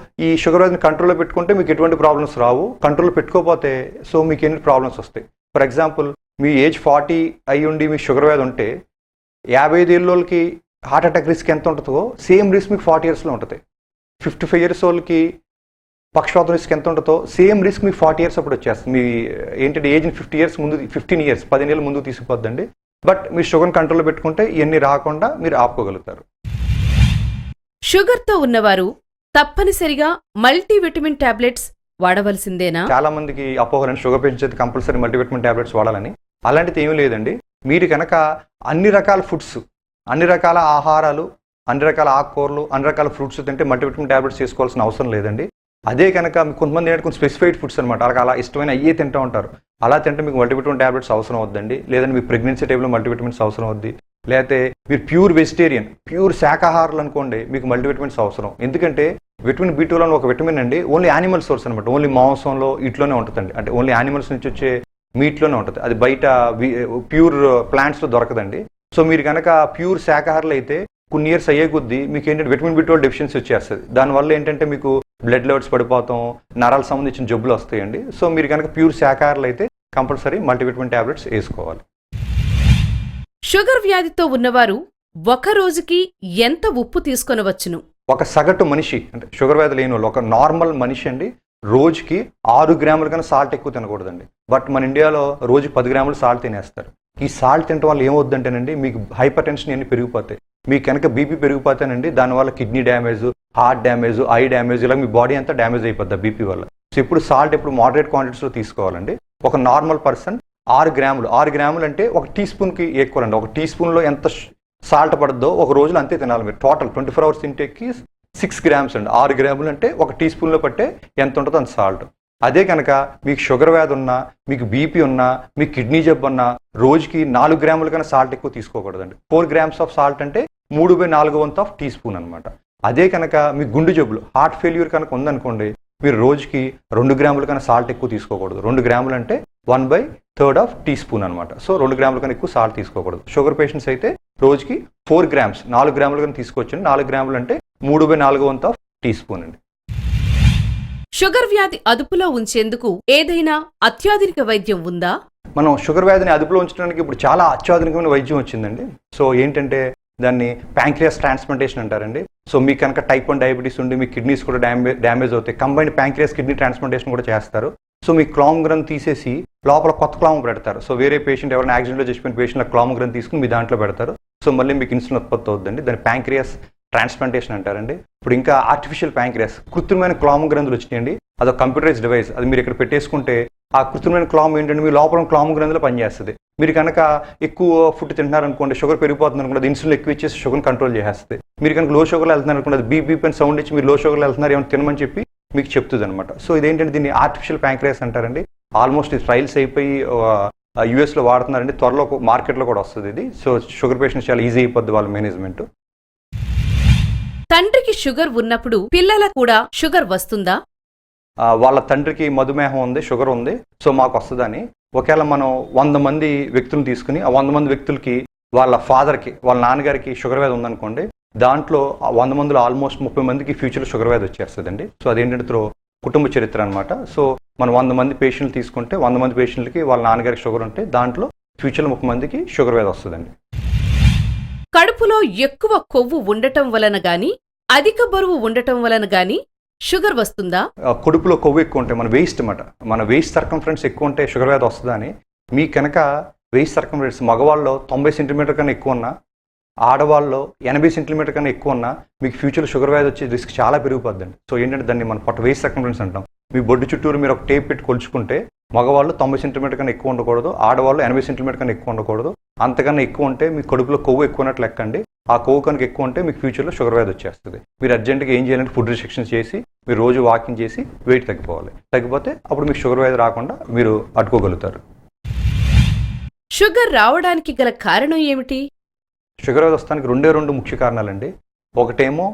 ఈ షుగర్ వ్యాధిని కంట్రోల్లో పెట్టుకుంటే మీకు ఎటువంటి ప్రాబ్లమ్స్ రావు. కంట్రోల్లో పెట్టుకోకపోతే సో మీకు ఎన్ని ప్రాబ్లమ్స్ వస్తాయి. ఫర్ ఎగ్జాంపుల్ మీ ఏజ్ 40 అయ్యి ఉండి మీ షుగర్ వ్యాధి ఉంటే 55 ఏళ్ళకి హార్ట్ అటాక్ రిస్క్ ఎంత ఉంటుందో సేమ్ రిస్క్ మీకు 40 ఇయర్స్లో ఉంటుంది. 55 ఇయర్స్ వాళ్ళకి పక్షవాతం రిస్క్ ఎంత ఉంటుందో సేమ్ రిస్క్ మీకు 40 ఇయర్స్ అప్పుడు వచ్చేస్తుంది. మీ ఏంటంటే ఏజ్ని 50 ఇయర్స్ ముందు 15 ఇయర్స్ 15 ఏళ్ళ ముందుకు తీసుకుపోద్దండి. బట్ మీరు షుగర్ కంట్రోల్లో పెట్టుకుంటే ఇవన్నీ రాకుండా మీరు ఆపుకోగలుగుతారు. షుగర్తో ఉన్నవారు తప్పనిసరిగా మల్టీవిటమిన్ టాబ్లెట్స్ వాడవలసిందేనా? చాలా మందికి అపోహలని షుగర్ పేషెంట్స్ అయితే కంపల్సరీ మల్టీవిటమిన్ టాబ్లెట్స్ వాడాలని. అలాంటిది ఏమీ లేదండి. మీరు కనుక అన్ని రకాల ఫుడ్స్, అన్ని రకాల ఆహారాలు, అన్ని రకాల ఆకుకూరలు, అన్ని రకాల ఫ్రూట్స్ తింటే మల్టీవిటమిన్ టాబ్లెట్స్ తీసుకోవాల్సిన అవసరం లేదండి. అదే కనుక కొంతమంది ఏంటంటే కొంచెం స్పెసిఫైడ్ ఫుడ్స్ అనమాట, అలా ఇష్టమైన అయ్యే తింటూ ఉంటారు. అలా తింటే మీకు మల్టీవిటమిన్ టాబ్లెట్స్ అవసరం అవుద్దండి. లేదంటే మీ ప్రెగ్నెన్సీ టైంలో మల్టీవిటమిన్స్ అవసరం అవుద్ది. లేకపోతే మీరు ప్యూర్ వెజిటేరియన్, ప్యూర్ శాకాహారులు అనుకోండి, మీకు మల్టీవిటమిన్స్ అవసరం. ఎందుకంటే విటమిన్ B12 ఒక విటమిన్ అండి, ఓన్లీ యానిమల్ సోర్స్ అనమాట. ఓన్లీ మాంసంలో ఇట్లోనే ఉంటుందండి. అంటే ఓన్లీ యానిమల్స్ నుంచి వచ్చే మీట్లోనే ఉంటుంది. అది బయట ప్యూర్ ప్లాంట్స్లో దొరకదండి. సో మీరు కనుక ప్యూర్ శాకాహారులు అయితే కొన్ని ఇయర్స్ అయ్యే కొద్దీ మీకు ఏంటంటే విటమిన్ B12 డెఫిషియన్సీ వచ్చేస్తుంది. దానివల్ల ఏంటంటే మీకు బ్లడ్ లెవెల్స్ పడిపోతాం, నరాలకు సంబంధించిన జబ్బులు వస్తాయండి. సో మీరు కనుక ప్యూర్ శాకాహారులు అయితే కంపల్సరీ మల్టీవిటమిన్ టాబ్లెట్స్ వేసుకోవాలి. షుగర్ వ్యాధితో ఉన్నవారు ఒక రోజుకి ఎంత ఉప్పు తీసుకొనవచ్చును? ఒక సగటు మనిషి, అంటే షుగర్ వ్యాధి లేని వాళ్ళు, ఒక నార్మల్ మనిషి అండి, రోజుకి 6 గ్రాముల కన్నా సాల్ట్ ఎక్కువ తినకూడదండి. బట్ మన ఇండియాలో రోజు 10 గ్రాములు సాల్ట్ తినేస్తారు. ఈ సాల్ట్ తినడం వల్ల ఏమవుద్దంటేనండి, మీకు హైపర్ టెన్షన్ అన్ని పెరిగిపోతాయి. మీకు కనుక బీపీ పెరిగిపోతానండి, దానివల్ల kidney damage, heart damage, I damage, ఇలా మీ బాడీ అంతా డ్యామేజ్ అయిపోద్ది బీపీ వల్ల. సో ఇప్పుడు సాల్ట్ ఎప్పుడు మోడరేట్ క్వాంటిటీస్లో తీసుకోవాలండి. ఒక నార్మల్ పర్సన్ 6 గ్రాములు అంటే ఒక టీ స్పూన్కి ఈక్వల్ అండి. ఒక టీ స్పూన్లో ఎంత సాల్ట్ పడుద్దో ఒక రోజులో అంతే తినాలి మీరు. టోటల్ 24 అవర్స్ ఇంటేక్కి 6 గ్రామ్స్ అండి. 6 గ్రాములు అంటే ఒక టీ స్పూన్లో పట్టే ఎంత ఉంటుందో అంత సాల్ట్. అదే కనుక మీకు షుగర్ వ్యాధి ఉన్నా, మీకు బీపీ ఉన్నా, మీకు కిడ్నీ జబ్బు ఉన్నా రోజుకి 4 గ్రాముల కన్నా సాల్ట్ ఎక్కువ తీసుకోకూడదండి. 4 గ్రామ్స్ ఆఫ్ సాల్ట్ అంటే 3/4 ఆఫ్ టీ స్పూన్ అనమాట. అదే కనుక మీకు గుండె జబ్బులు, హార్ట్ ఫెయిల్యూర్ కనుక ఉందనుకోండి, మీరు రోజుకి 2 గ్రాముల కన్నా సాల్ట్ ఎక్కువ తీసుకోకూడదు. 2 గ్రాములు అంటే 1/3 ఆఫ్ టీ స్పూన్ అనమాట. సో 2 గ్రాముల కన్నా ఎక్కువ సాల్ట్ తీసుకోకూడదు. షుగర్ పేషెంట్స్ అయితే రోజుకి 4 గ్రామ్స్, 4 గ్రాముల కన్నా తీసుకోవచ్చండి. 4 గ్రాములు అంటే 3/4 ఆఫ్ టీ స్పూన్ అండి. షుగర్ వ్యాధి అదుపులో ఉంచేందుకు ఏదైనా అత్యాధునిక వైద్యం ఉందా? మనం షుగర్ వ్యాధిని అదుపులో ఉంచడానికి ఇప్పుడు చాలా అత్యాధునికమైన వైద్యం వచ్చిందండి. సో ఏంటంటే దాన్ని ప్యాంక్రియాస్ ట్రాన్స్ప్లాంటేషన్ అంటారండి. సో మీకు కనుక టైప్ 1 డయాబెటీస్ ఉండి మీ కిడ్నీస్ కూడా డ్యామేజ్ అవుతాయి, కంబైన్డ్ ప్యాంక్రియాస్ కిడ్నీ ట్రాన్స్ప్లాంటేషన్ కూడా చేస్తారు. సో మీ క్లామ్ గ్రంథి తీసేసి లోపల కొత్త క్లామ్ పెడతారు. సో వేరే పేషెంట్ ఎవరైనా యాక్సిడెంట్లో చచ్చిపోయిన పేషెంట్ క్లామ్ గ్రంథి తీసుకుని మీ దాంట్లో పెడతారు. సో మళ్ళీ మీకు ఇన్సులిన్ ఉత్పత్తి అవుతుందండి. దాన్ని ప్యాంక్రియాస్ ట్రాన్స్ప్లాంటేషన్ అంటారండి. ఇప్పుడు ఇంకా ఆర్టిఫిషియల్ ప్యాంక్రియాస్, కృత్రిమైన క్లామ్ గ్రంథులు వచ్చినాయండి. అదొక కంప్యూటరైజ్ డివైస్. అది మీరు ఇక్కడ పెట్టేసుకుంటే ఆ కృత్రిమైన క్లామ్ ఏంటంటే మీ లోపల క్లామ్ గ్రంథిలో పనిచేస్తుంది. మీరు కనుక ఎక్కువ ఫుడ్ తింటున్నారనుకోండి, షుగర్ పెరిగిపోతుంది అనుకోండి, అది ఇన్సులిన్ ఎక్కువ ఇచ్చేసి షుగర్ని కంట్రోల్ చేస్తుంది. మీరు కనుక లో షుగర్లో వెళ్తున్నారు అనుకోండి, అది బీపీ అని సౌండ్ ఇచ్చి మీరు లో షుగర్లో వెళ్తున్నారు ఏమైనా తినమని చెప్పి మీకు చెప్తుంది అనమాట. సో ఇదేంటంటే దీన్ని ఆర్టిఫిషియల్ ప్యాంక్రియాస్ అంటారండి. ఆల్మోస్ట్ ఇది ట్రయల్స్ అయిపోయి యూఎస్లో వాడుతున్నారండి. త్వరలో మార్కెట్లో కూడా వస్తుంది ఇది. సో షుగర్ పేషెంట్స్ చాలా ఈజీ అయిపోద్ది వాళ్ళ మేనేజ్మెంట్. తండ్రికి షుగర్ ఉన్నప్పుడు పిల్లలకు కూడా షుగర్ వస్తుందా? వాళ్ళ తండ్రికి మధుమేహం ఉంది, షుగర్ ఉంది, సో మాకు వస్తుందని ఒకవేళ మనం 100 మంది వ్యక్తులను తీసుకుని ఆ 100 మంది వ్యక్తులకి వాళ్ళ ఫాదర్కి, వాళ్ళ నాన్నగారికి షుగర్ వ్యాధి ఉందనుకోండి, దాంట్లో 100 మందిలో ఆల్మోస్ట్ 30 మందికి ఫ్యూచర్లో షుగర్ వ్యాధి వచ్చేస్తుందండి. సో అదేంటంటే కుటుంబ చరిత్ర అనమాట. సో మనం 100 మంది పేషెంట్లు తీసుకుంటే 100 మంది పేషెంట్లకి వాళ్ళ నాన్నగారికి షుగర్ ఉంటే దాంట్లో ఫ్యూచర్లో 30 మందికి షుగర్ వ్యాధి వస్తుందండి. కడుపులో ఎక్కువ కొవ్వు ఉండటం వలన గాని, అధిక బరువు ఉండటం వలన గాని షుగర్ వస్తుందా? కడుపులో కొవ్వు ఎక్కువ ఉంటే మన వేస్ట్ అన్నమాట, మన వేస్ట్ సర్కంఫరెన్స్ ఎక్కువ ఉంటే షుగర్ వ్యాధి వస్తుందని. మీ కనుక వేస్ట్ సర్కంఫరెన్స్ మగవాళ్ళలో 90 సెంటీమీటర్ కన్నా ఎక్కువ ఉన్నా, ఆడవాళ్ళలో 80 సెంటీమీటర్ కన్నా ఎక్కువ ఉన్నా మీకు ఫ్యూచర్లో షుగర్ వ్యాధి వచ్చే రిస్క్ చాలా పెరిగిపోద్దండి. సో ఏంటంటే దాన్ని మన పొట్ట వేస్ట్ సర్కంఫరెన్స్ అంటాం. మీ బొడ్డు చుట్టూరు మీరు ఒక టేప్ పెట్టి కొలుచుకుంటే మగవాళ్ళు 90 సెంటీమీటర్ కన్నా ఎక్కువ ఉండకూడదు, ఆడవాళ్ళు 80 సెంటీమీటర్ కన్నా ఎక్కువ ఉండకూడదు. అంతకన్నా ఎక్కువ ఉంటే మీ కడుపులో కొవ్వు ఎక్కువ ఉన్నట్లు లెక్కండి. ఆ కొవ్వు కనుక ఎక్కువ ఉంటే మీకు ఫ్యూచర్లో షుగర్ వ్యాధి వచ్చేస్తుంది. మీరు అర్జెంట్గా ఏం చేయాలంటే ఫుడ్ రిస్ట్రిక్షన్స్ చేసి మీరు రోజు వాకింగ్ చేసి వెయిట్ తగ్గిపోవాలి. తగ్గిపోతే అప్పుడు మీకు షుగర్ వ్యాధి రాకుండా మీరు అడ్డుకోగలుగుతారు. షుగర్ రావడానికి గల కారణం ఏమిటి? షుగర్ వ్యాధి వస్తానికి రెండు ముఖ్య కారణాలండి. ఒకటేమో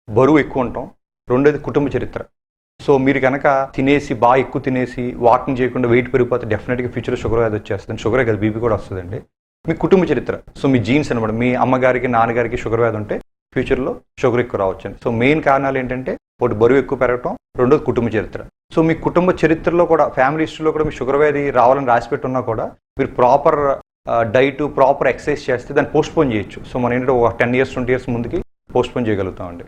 బరువు ఎక్కువ ఉంటాం, రెండోది కుటుంబ చరిత్ర. సో మీరు కనుక తినేసి బాగా ఎక్కువ తినేసి వాకింగ్ చేయకుండా వెయిట్ పెరిగిపోతే డెఫినెట్గా ఫ్యూచర్లో షుగర్ వ్యాధి వచ్చేస్తుంది. షుగరే కదా, బీపీ కూడా వస్తుందండి. మీ కుటుంబ చరిత్ర, సో మీ జీన్స్ అనమాట, మీ అమ్మగారికి నాన్నగారికి షుగర్ వ్యాధి ఉంటే ఫ్యూచర్లో షుగర్ ఎక్కువ రావచ్చండి. సో మెయిన్ కారణాలు ఏంటంటే ఒకటి బరువు ఎక్కువ పెరగటం, రెండోది కుటుంబ చరిత్ర. సో మీ కుటుంబ చరిత్రలో కూడా ఫ్యామిలీ హిస్టరీలో కూడా మీ షుగర్ వ్యాధి రావాలని రాసిపెట్టున్నా కూడా మీరు ప్రాపర్ డైట్ ప్రాపర్ ఎక్సర్సైజ్ చేస్తే దాన్ని పోస్ట్పోన్ చేయొచ్చు. సో మనం ఏంటంటే ఒక 10 years 20 years ముందుకి పోస్ట్పోన్ చేయగలుగుతామండి.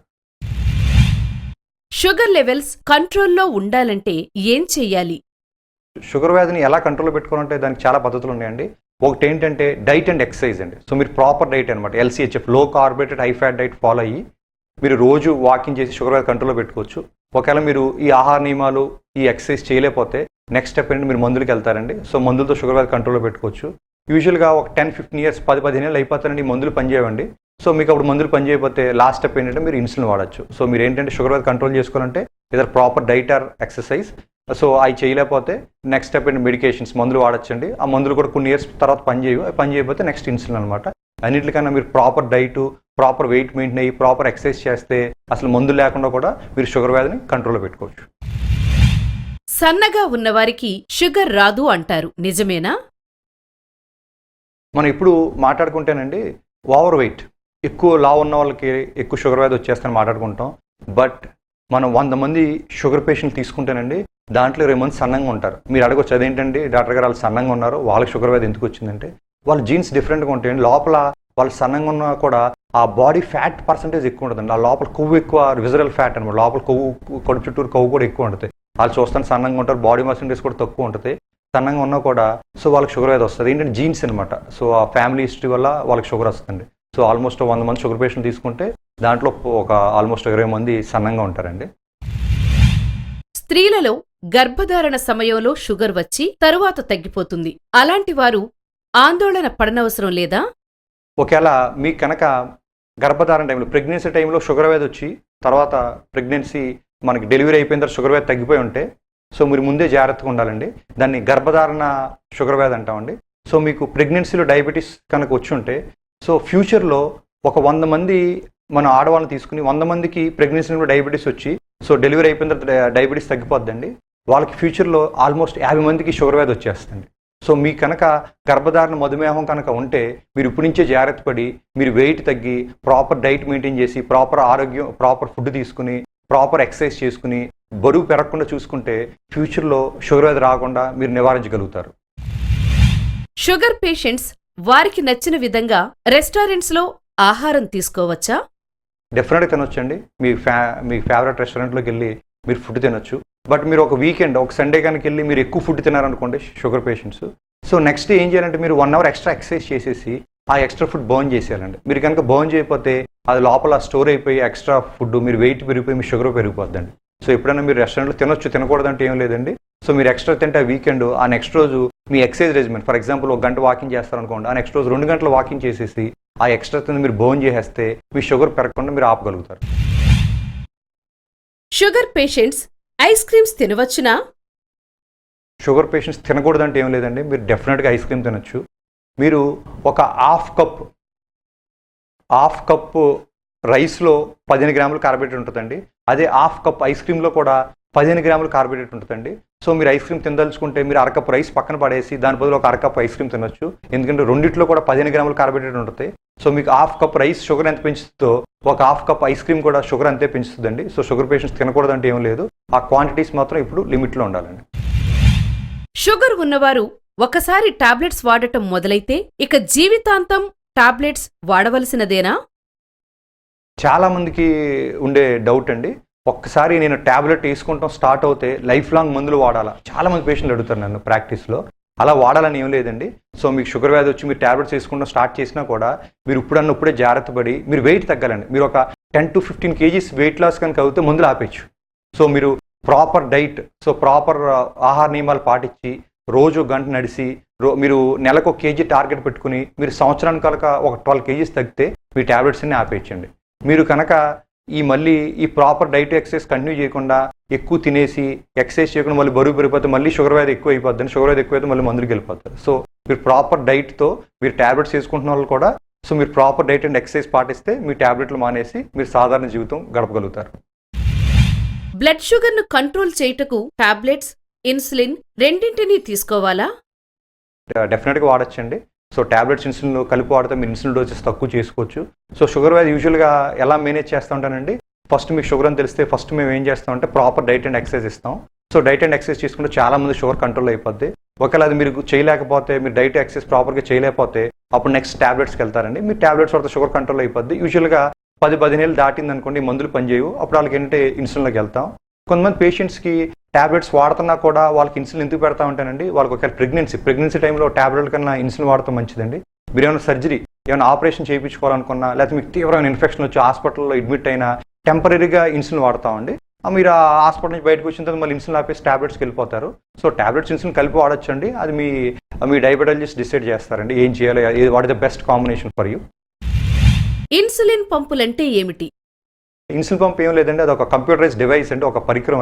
షుగర్ లెవెల్స్ కంట్రోల్లో ఉండాలంటే ఏం చెయ్యాలి? షుగర్ వ్యాధిని ఎలా కంట్రోల్లో పెట్టుకోవాలంటే దానికి చాలా పద్ధతులు ఉన్నాయండి. ఒకటి ఏంటంటే డైట్ అండ్ ఎక్సర్సైజ్ అండి. సో మీరు ప్రాపర్ డైట్ అనమాట, LCHF లో carbohydrate high fat diet follow అయ్యి మీరు రోజు వాకింగ్ చేసి షుగర్ వ్యాధి కంట్రోల్లో పెట్టుకోవచ్చు. ఒకవేళ మీరు ఈ ఆహార నియమాలు ఈ ఎక్సర్సైజ్ చేయలేకపోతే నెక్స్ట్ స్టెప్ ఏంటంటే మీరు మందులకి వెళ్తారండి. సో మందులతో షుగర్ వ్యాధి కంట్రోల్లో పెట్టుకోవచ్చు. యూజువల్గా ఒక 10-15 ఇయర్స్ 10-15 ఏళ్ళు అయిపోతారండి ఈ మందులు పనిచేయండి. సో మీకు అప్పుడు మందులు పనిచేయకపోతే లాస్ట్ స్టెప్ ఏంటంటే మీరు ఇన్సులిన్ వాడచ్చు. సో మీరు ఏంటంటే షుగర్ వ్యాధి కంట్రోల్ చేసుకోవాలంటే ఏదైనా proper diet are exercise. So అవి చేయలేకపోతే నెక్స్ట్ స్టెప్ ఏంటి మెడికేషన్స్ మందులు వాడచ్చండి. ఆ మందులు కూడా కొన్ని ఇయర్స్ తర్వాత పనిచేయకపోతే నెక్స్ట్ ఇన్సులిన్ అనమాట. అన్నింటికన్నా మీరు proper diet proper weight maintain అయ్యి ప్రాపర్ ఎక్సర్సైజ్ చేస్తే అసలు మందులు లేకుండా కూడా మీరు షుగర్ వ్యాధిని కంట్రోల్లో పెట్టుకోవచ్చు. సన్నగా ఉన్నవారికి షుగర్ రాదు అంటారు, నిజమేనా? మనం ఇప్పుడు మాట్లాడుకుంటేనండి ఓవర్ వెయిట్ ఎక్కువ లావు ఉన్న వాళ్ళకి ఎక్కువ షుగర్ వ్యాధి వచ్చేస్తుందని మాట్లాడుకుంటాం. బట్ మనం 100 మంది షుగర్ పేషెంట్లు తీసుకుంటేనండి దాంట్లో 20 మంది సన్నంగా ఉంటారు. మీరు అడగొచ్చు అదేంటండి డాక్టర్ గారు వాళ్ళు సన్నంగా ఉన్నారు వాళ్ళకి షుగర్ వ్యాధి ఎందుకు వచ్చిందంటే వాళ్ళ జీన్స్ డిఫరెంట్గా ఉంటాయండి. లోపల వాళ్ళు సన్నంగా ఉన్నా కూడా ఆ బాడీ ఫ్యాట్ పర్సంటేజ్ ఎక్కువ ఉంటుందండి. ఆ లోపల కొవ్వు ఎక్కువ విజరల్ ఫ్యాట్ అనమాట. లోపల కొవ్వు కడుపు చుట్టూరు కొవ్వు కూడా ఎక్కువ ఉంటుంది. వాళ్ళు చూస్తాను సన్నంగా ఉంటారు, బాడీ పర్సంటేజ్ కూడా తక్కువ ఉంటుంది. సన్నంగా ఉన్నా కూడా సో వాళ్ళకి షుగర్ వ్యాధి వస్తుంది. ఏంటంటే జీన్స్ అనమాట. సో ఆ ఫ్యామిలీ హిస్టరీ వల్ల వాళ్ళకి షుగర్ వస్తుంది. సో ఆల్మోస్ట్ 100 మంది షుగర్ పేషెంట్ తీసుకుంటే దాంట్లో ఒక ఆల్మోస్ట్ 20 మంది సన్నంగా ఉంటారండి. స్త్రీలలో గర్భధారణ సమయంలో షుగర్ వచ్చి తరువాత తగ్గిపోతుంది. అలాంటి వారు ఆందోళన పడనవసరం లేదా? ఒకవేళ మీకు కనుక గర్భధారణ టైంలో ప్రెగ్నెన్సీ టైంలో షుగర్ వ్యాధి వచ్చి తర్వాత ప్రెగ్నెన్సీ మనకి డెలివరీ అయిపోయిన తర్వాత షుగర్ వ్యాధి తగ్గిపోయి ఉంటే సో మీరు ముందే జాగ్రత్తగా ఉండాలండి. దాన్ని గర్భధారణ షుగర్ వ్యాధి అంటామండి. సో మీకు ప్రెగ్నెన్సీలో డయాబెటీస్ కనుక వచ్చి ఉంటే సో ఫ్యూచర్లో ఒక 100 మంది మన ఆడవాళ్ళని తీసుకుని 100 మందికి ప్రెగ్నెన్సీలో డయాబెటీస్ వచ్చి సో డెలివరీ అయిపోయిన తర్వాత డయాబెటీస్ తగ్గిపోద్దండి. వాళ్ళకి ఫ్యూచర్లో ఆల్మోస్ట్ 50 మందికి షుగర్ వ్యాధి వచ్చేస్తుంది. సో మీకు కనుక గర్భధారణ మధుమేహం కనుక ఉంటే మీరు ఇప్పటి నుంచే జాగ్రత్త పడి మీరు వెయిట్ తగ్గి ప్రాపర్ డైట్ మెయింటైన్ చేసి ప్రాపర్ ఆరోగ్యం ప్రాపర్ ఫుడ్ తీసుకుని ప్రాపర్ ఎక్సర్సైజ్ చేసుకుని బరువు పెరగకుండా చూసుకుంటే ఫ్యూచర్లో షుగర్ వ్యాధి రాకుండా మీరు నివారించగలుగుతారు. షుగర్ పేషెంట్స్ వారికి నచ్చిన విధంగా రెస్టారెంట్స్లో ఆహారం తీసుకోవచ్చా? డెఫినెట్గా తినొచ్చండి. మీ ఫేవరెట్ రెస్టారెంట్లోకి వెళ్ళి మీరు ఫుడ్ తినొచ్చు. బట్ మీరు ఒక వీకెండ్ ఒక సండే కనుక వెళ్ళి మీరు ఎక్కువ ఫుడ్ తినారనుకోండి షుగర్ పేషెంట్స్ సో నెక్స్ట్ ఏం చేయాలంటే మీరు 1 అవర్ ఎక్స్ట్రా ఎక్సర్సైజ్ చేసేసి ఆ ఎక్స్ట్రా ఫుడ్ బర్న్ చేసేయాలండి. మీరు కనుక బర్న్ చేయకపోతే అది లోపల స్టోర్ అయిపోయి ఎక్స్ట్రా ఫుడ్ మీరు వెయిట్ పెరిగిపోయి మీ షుగర్ పెరిగిపోద్దండి. సో ఎప్పుడైనా మీరు రెస్టారెంట్లో తినొచ్చు, తినకూడదంటే ఏం లేదండి. సో మీరు ఎక్స్ట్రా తింటే ఆ వీకెండ్ ఆ నెక్స్ట్ రోజు మీ ఎక్సర్సైజ్ రెజిమెంట్ ఫర్ ఎగ్జాంపుల్ 1 గంట వాకింగ్ చేస్తారనుకోండి, ఆ నెక్స్ట్ రోజు 2 గంటలు వాకింగ్ చేసేసి ఆ ఎక్స్ట్రా తిని మీరు బర్న్ చేసేస్తే మీ షుగర్ పెరగకుండా మీరు ఆపగలుగుతారు. షుగర్ పేషెంట్స్ ఐస్ క్రీమ్స్ తినవచ్చునా? షుగర్ పేషెంట్స్ తినకూడదంటే ఏం లేదండి. మీరు డెఫినెట్గా ఐస్ క్రీమ్ తినొచ్చు. మీరు ఒక హాఫ్ కప్ రైస్లో 15 గ్రాములు కార్బోహైడ్రేట్ ఉంటుందండి. అదే హాఫ్ కప్ ఐస్ క్రీమ్లో కూడా 15 గ్రాములు కార్బోహైడ్రేట్ ఉంటుందండి. సో మీరు ఐస్ క్రీమ్ తినదలుచుకుంటే మీరు అరకప్ రైస్ పక్కన పడేసి దాని బదులు ఒక అరకప్ ఐస్ క్రీమ్ తినొచ్చు. ఎందుకంటే రెండిట్లో కూడా 15 గ్రాములు కార్బోహైడ్రేట్ ఉంటుంది. సో మీకు హాఫ్ కప్ రైస్ షుగర్ ఎంత పెంచుతుందో ఒక హాఫ్ కప్ ఐస్ క్రీమ్ కూడా షుగర్ అంతే పెంచుతుందండి. సో షుగర్ పేషెంట్స్ తినకూడదంటే ఏం లేదు. ఆ క్వాంటిటీస్ మాత్రం ఇప్పుడు లిమిట్లో ఉండాలండి. షుగర్ ఉన్నవారు ఒకసారి టాబ్లెట్స్ వాడటం మొదలైతే ఇక జీవితాంతం టాబ్లెట్స్ వాడవలసినదేనా? చాలా మందికి ఉండే డౌట్ అండి. ఒక్కసారి నేను టాబ్లెట్ వేసుకుంటాం స్టార్ట్ అవుతే లైఫ్ లాంగ్ మందులు వాడాలా? చాలా మంది పేషెంట్లు అడుగుతారు నన్ను ప్రాక్టీస్లో. అలా వాడాలని ఏం లేదండి. సో మీకు షుగర్ వ్యాధి వచ్చి మీరు టాబ్లెట్స్ వేసుకుంటాం స్టార్ట్ చేసినా కూడా మీరు ఇప్పుడే జాగ్రత్త పడి మీరు వెయిట్ తగ్గాలండి. మీరు ఒక 10-15 kgs వెయిట్ లాస్ కనుక అవుతే మందులు ఆపేయచ్చు. సో మీరు ప్రాపర్ డైట్ ప్రాపర్ ఆహార నియమాలు పాటించి రోజు గంట నడిచి మీరు నెలకు 1 kg టార్గెట్ పెట్టుకుని మీరు సంవత్సరానికి కనుక ఒక 12 kgs తగ్గితే మీ టాబ్లెట్స్ అన్ని ఆపేయచ్చండి. మీరు కనుక ఈ ప్రాపర్ డైట్ ఎక్సర్సైజ్ కంటిన్యూ చేయకుండా ఎక్కువ తినేసి ఎక్సర్సైజ్ చేయకుండా మళ్ళీ బరువు పెరిగిపోతే మళ్ళీ షుగర్ వ్యాధి ఎక్కువ అయిపోద్దని షుగర్ వ్యాధి ఎక్కువైతే మళ్ళీ మందులకు వెళ్ళిపోతారు. సో మీరు ప్రాపర్ డైట్తో మీరు టాబ్లెట్స్ వేసుకుంటున్న వాళ్ళు కూడా సో మీరు ప్రాపర్ డైట్ అండ్ ఎక్సర్సైజ్ పాటిస్తే మీ టాబ్లెట్లు మానేసి మీరు సాధారణ జీవితం గడపగలుగుతారు. బ్లడ్ షుగర్ను కంట్రోల్ చేయుటకు టాబ్లెట్స్, ఇన్సులిన్ రెండింటినీ తీసుకోవాలా? డెఫినెట్గా వాడచ్చండి. సో టాబ్లెట్స్ ఇన్సులిన్ కలిపి వాడితే మీరు ఇన్సులిన్ డోసెస్ తక్కువ చేసుకోవచ్చు. సో షుగర్ వ్యాధి యూజువల్గా ఎలా మేనేజ్ చేస్తూ ఉంటానండి, ఫస్ట్ మీకు షుగర్ అని తెలిస్తే ఫస్ట్ మేము ఏం చేస్తామంటే ప్రాపర్ డైట్ అండ్ ఎక్సర్సైజ్ ఇస్తాం. సో డైట్ అండ్ ఎక్సర్సైజ్ చేసుకుంటే చాలా మంది షుగర్ కంట్రోల్ అయిపోద్ది. ఒకవేళ అది మీరు చేయలేకపోతే మీరు డైట్ ఎక్సర్సైజ్ ప్రాపర్గా చేయలేకపోతే అప్పుడు నెక్స్ట్ టాబ్లెట్స్కి వెళ్తారండి. మీరు టాబ్లెట్స్ వాడితే షుగర్ కంట్రోల్ అయిపోద్ది. యూజువల్గా 10-15 ఏళ్ళు దాటింది అనుకోండి మందులు పనిచేయవు, అప్పుడు వాళ్ళకి ఏంటంటే ఇన్సులిన్లోకి వెళ్తాం. కొంతమంది పేషెంట్స్కి టాబ్లెట్స్ వాడుతున్నా కూడా వాళ్ళకి ఇన్సులిన్ ఎందుకు పెడతా ఉంటానండి, వాళ్ళకి ఒకవేళ ప్రెగ్నెన్సీ టైంలో టాబ్లెట్ కన్నా ఇన్సులిన్ వాడటం మంచిదండి. మీరు ఏమైనా సర్జరీ ఏమైనా ఆపరేషన్ చేయించుకోవాలనుకున్నా, లేకపోతే మీకు తీవ్రమైన ఇన్ఫెక్షన్ వచ్చి హాస్పిటల్లో అడ్మిట్ అయినా టెంపరీగా ఇన్సులిన్ వాడతామండి. మీరు ఆ హాస్పిటల్ నుంచి బయటకు వచ్చిన తర్వాత మళ్ళీ ఇన్సులిన్ ఆపేసి టాబ్లెట్స్కి వెళ్ళిపోతారు. సో టాబ్లెట్స్ ఇన్సులిన్ కలిపి వాడొచ్చండి. అది మీ డయాబెటాలజిస్ట్ డిసైడ్ చేస్తారండి ఏం చేయాలి, what is the best combination for you. Insulin పంపులంటే ఏమిటి? ఇన్సులిన్ పంప్ ఏం లేదండి, అది ఒక కంప్యూటరైజ్ డివైస్ అంటే ఒక పరికరం.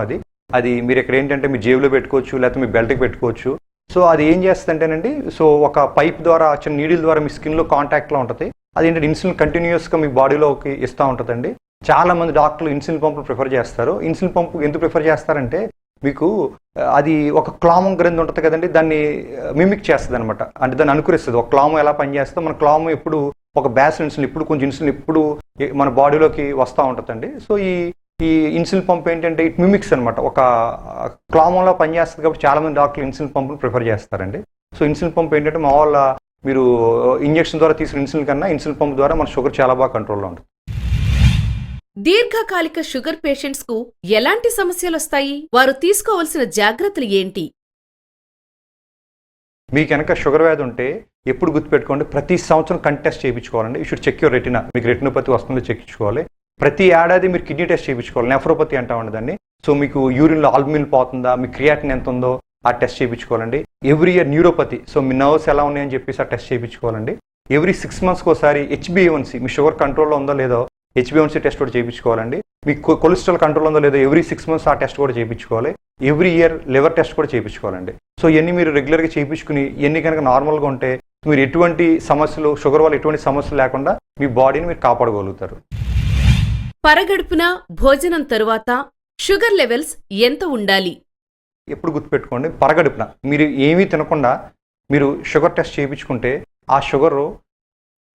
అది మీరు ఇక్కడ ఏంటంటే మీ జేబులో పెట్టుకోవచ్చు, లేకపోతే మీ బెల్ట్కి పెట్టుకోవచ్చు. సో అది ఏం చేస్తుందంటేనండి, సో ఒక పైప్ ద్వారా చిన్న నీడిల్ ద్వారా మీ స్కిన్లో కాంటాక్ట్లో ఉంటుంది. అది ఏంటంటే ఇన్సులిన్ కంటిన్యూస్గా మీ బాడీలోకి ఇస్తూ ఉంటుందండి. చాలా మంది డాక్టర్లు ఇన్సులిన్ పంపులు ప్రిఫర్ చేస్తారు. ఇన్సులిన్ పంపు ఎందుకు ప్రిఫర్ చేస్తారంటే, మీకు అది ఒక క్లామం గ్రంథి ఉంటుంది కదండి, దాన్ని మిమిక్ చేస్తుంది అనమాట. అంటే దాన్ని అనుకరిస్తుంది. ఒక క్లాము ఎలా పనిచేస్తుందో మన క్లాము ఎప్పుడు ఒక బ్యాస్ ఇన్సులిన్ ఇప్పుడు కొంచెం ఇన్సులిన్ ఇప్పుడు మన బాడీలోకి వస్తూ ఉంటుందండి. సో ఈ ఇన్సులిన్ పంప్ ఏంటంటే ఇట్ మిమిక్స్ అనమాట, ఒక క్లామంలో పనిచేస్తుంది. కాబట్టి చాలా మంది డాక్టర్లు ఇన్సులిన్ పంపును ప్రిఫర్ చేస్తారండి. సో ఇన్సులిన్ పంప్ ఏంటంటే మా వాళ్ళ మీరు ఇంజెక్షన్ ద్వారా తీసుకున్న ఇన్సులిన్ కన్నా ఇన్సులిన్ పంప్ ద్వారా మన షుగర్ చాలా బాగా కంట్రోల్లో ఉంటుంది. దీర్ఘకాలిక షుగర్ పేషెంట్స్ కు ఎలాంటి సమస్యలు వస్తాయి? వారు తీసుకోవాల్సిన జాగ్రత్తలు ఏంటి? మీకు కనుక షుగర్ వ్యాధి ఉంటే ఎప్పుడు గుర్తుపెట్టుకోండి, ప్రతి సంవత్సరం కంటెస్ట్ చేయించుకోవాలండి. You should check your retina. మీకు రెటినోపతి వస్తుందో చెక్కించుకోవాలి. ప్రతి ఏడాది మీరు కిడ్నీ టెస్ట్ చేయించుకోవాలి. నెఫ్రోపతి అంటామండి దాన్ని. సో మీకు యూరిన్లో ఆల్బమిన్ పోతుందా, మీ క్రియాటిన్ ఎంత ఉందో ఆ టెస్ట్ చేయించుకోవాలండి. ఎవ్రీ ఇయర్ న్యూరోపతి, సో మీ నర్వ్స్ ఎలా ఉన్నాయని చెప్పేసి ఆ టెస్ట్ చేయించుకోవాలండి. ఎవ్రీ 6 monthsకి ఒకసారి HbA1c, మీ షుగర్ కంట్రోల్లో ఉందో లేదో HbA1c టెస్ట్ కూడా చేయించుకోవాలండి. మీకు కొలెస్ట్రాల్ కంట్రోల్ ఉందో లేదో ఎవ్రీ 6 months ఆ టెస్ట్ కూడా చేయించుకోవాలి. ఎవ్రీ ఇయర్ లివర్ టెస్ట్ కూడా చేయించుకోవాలండి. సో ఇవన్నీ మీరు రెగ్యులర్గా చేయించుకుని ఇవన్నీ కనుక నార్మల్గా ఉంటే మీరు ఎటువంటి సమస్యలు, షుగర్ వల్ల ఎటువంటి సమస్యలు లేకుండా మీ బాడీని మీరు కాపాడగలుగుతారు. పరగడుపున భోజనం తరువాత షుగర్ లెవెల్స్ ఎంత ఉండాలి? ఎప్పుడు గుర్తుపెట్టుకోండి, పరగడుపున మీరు ఏమీ తినకుండా మీరు షుగర్ టెస్ట్ చేయించుకుంటే ఆ షుగరు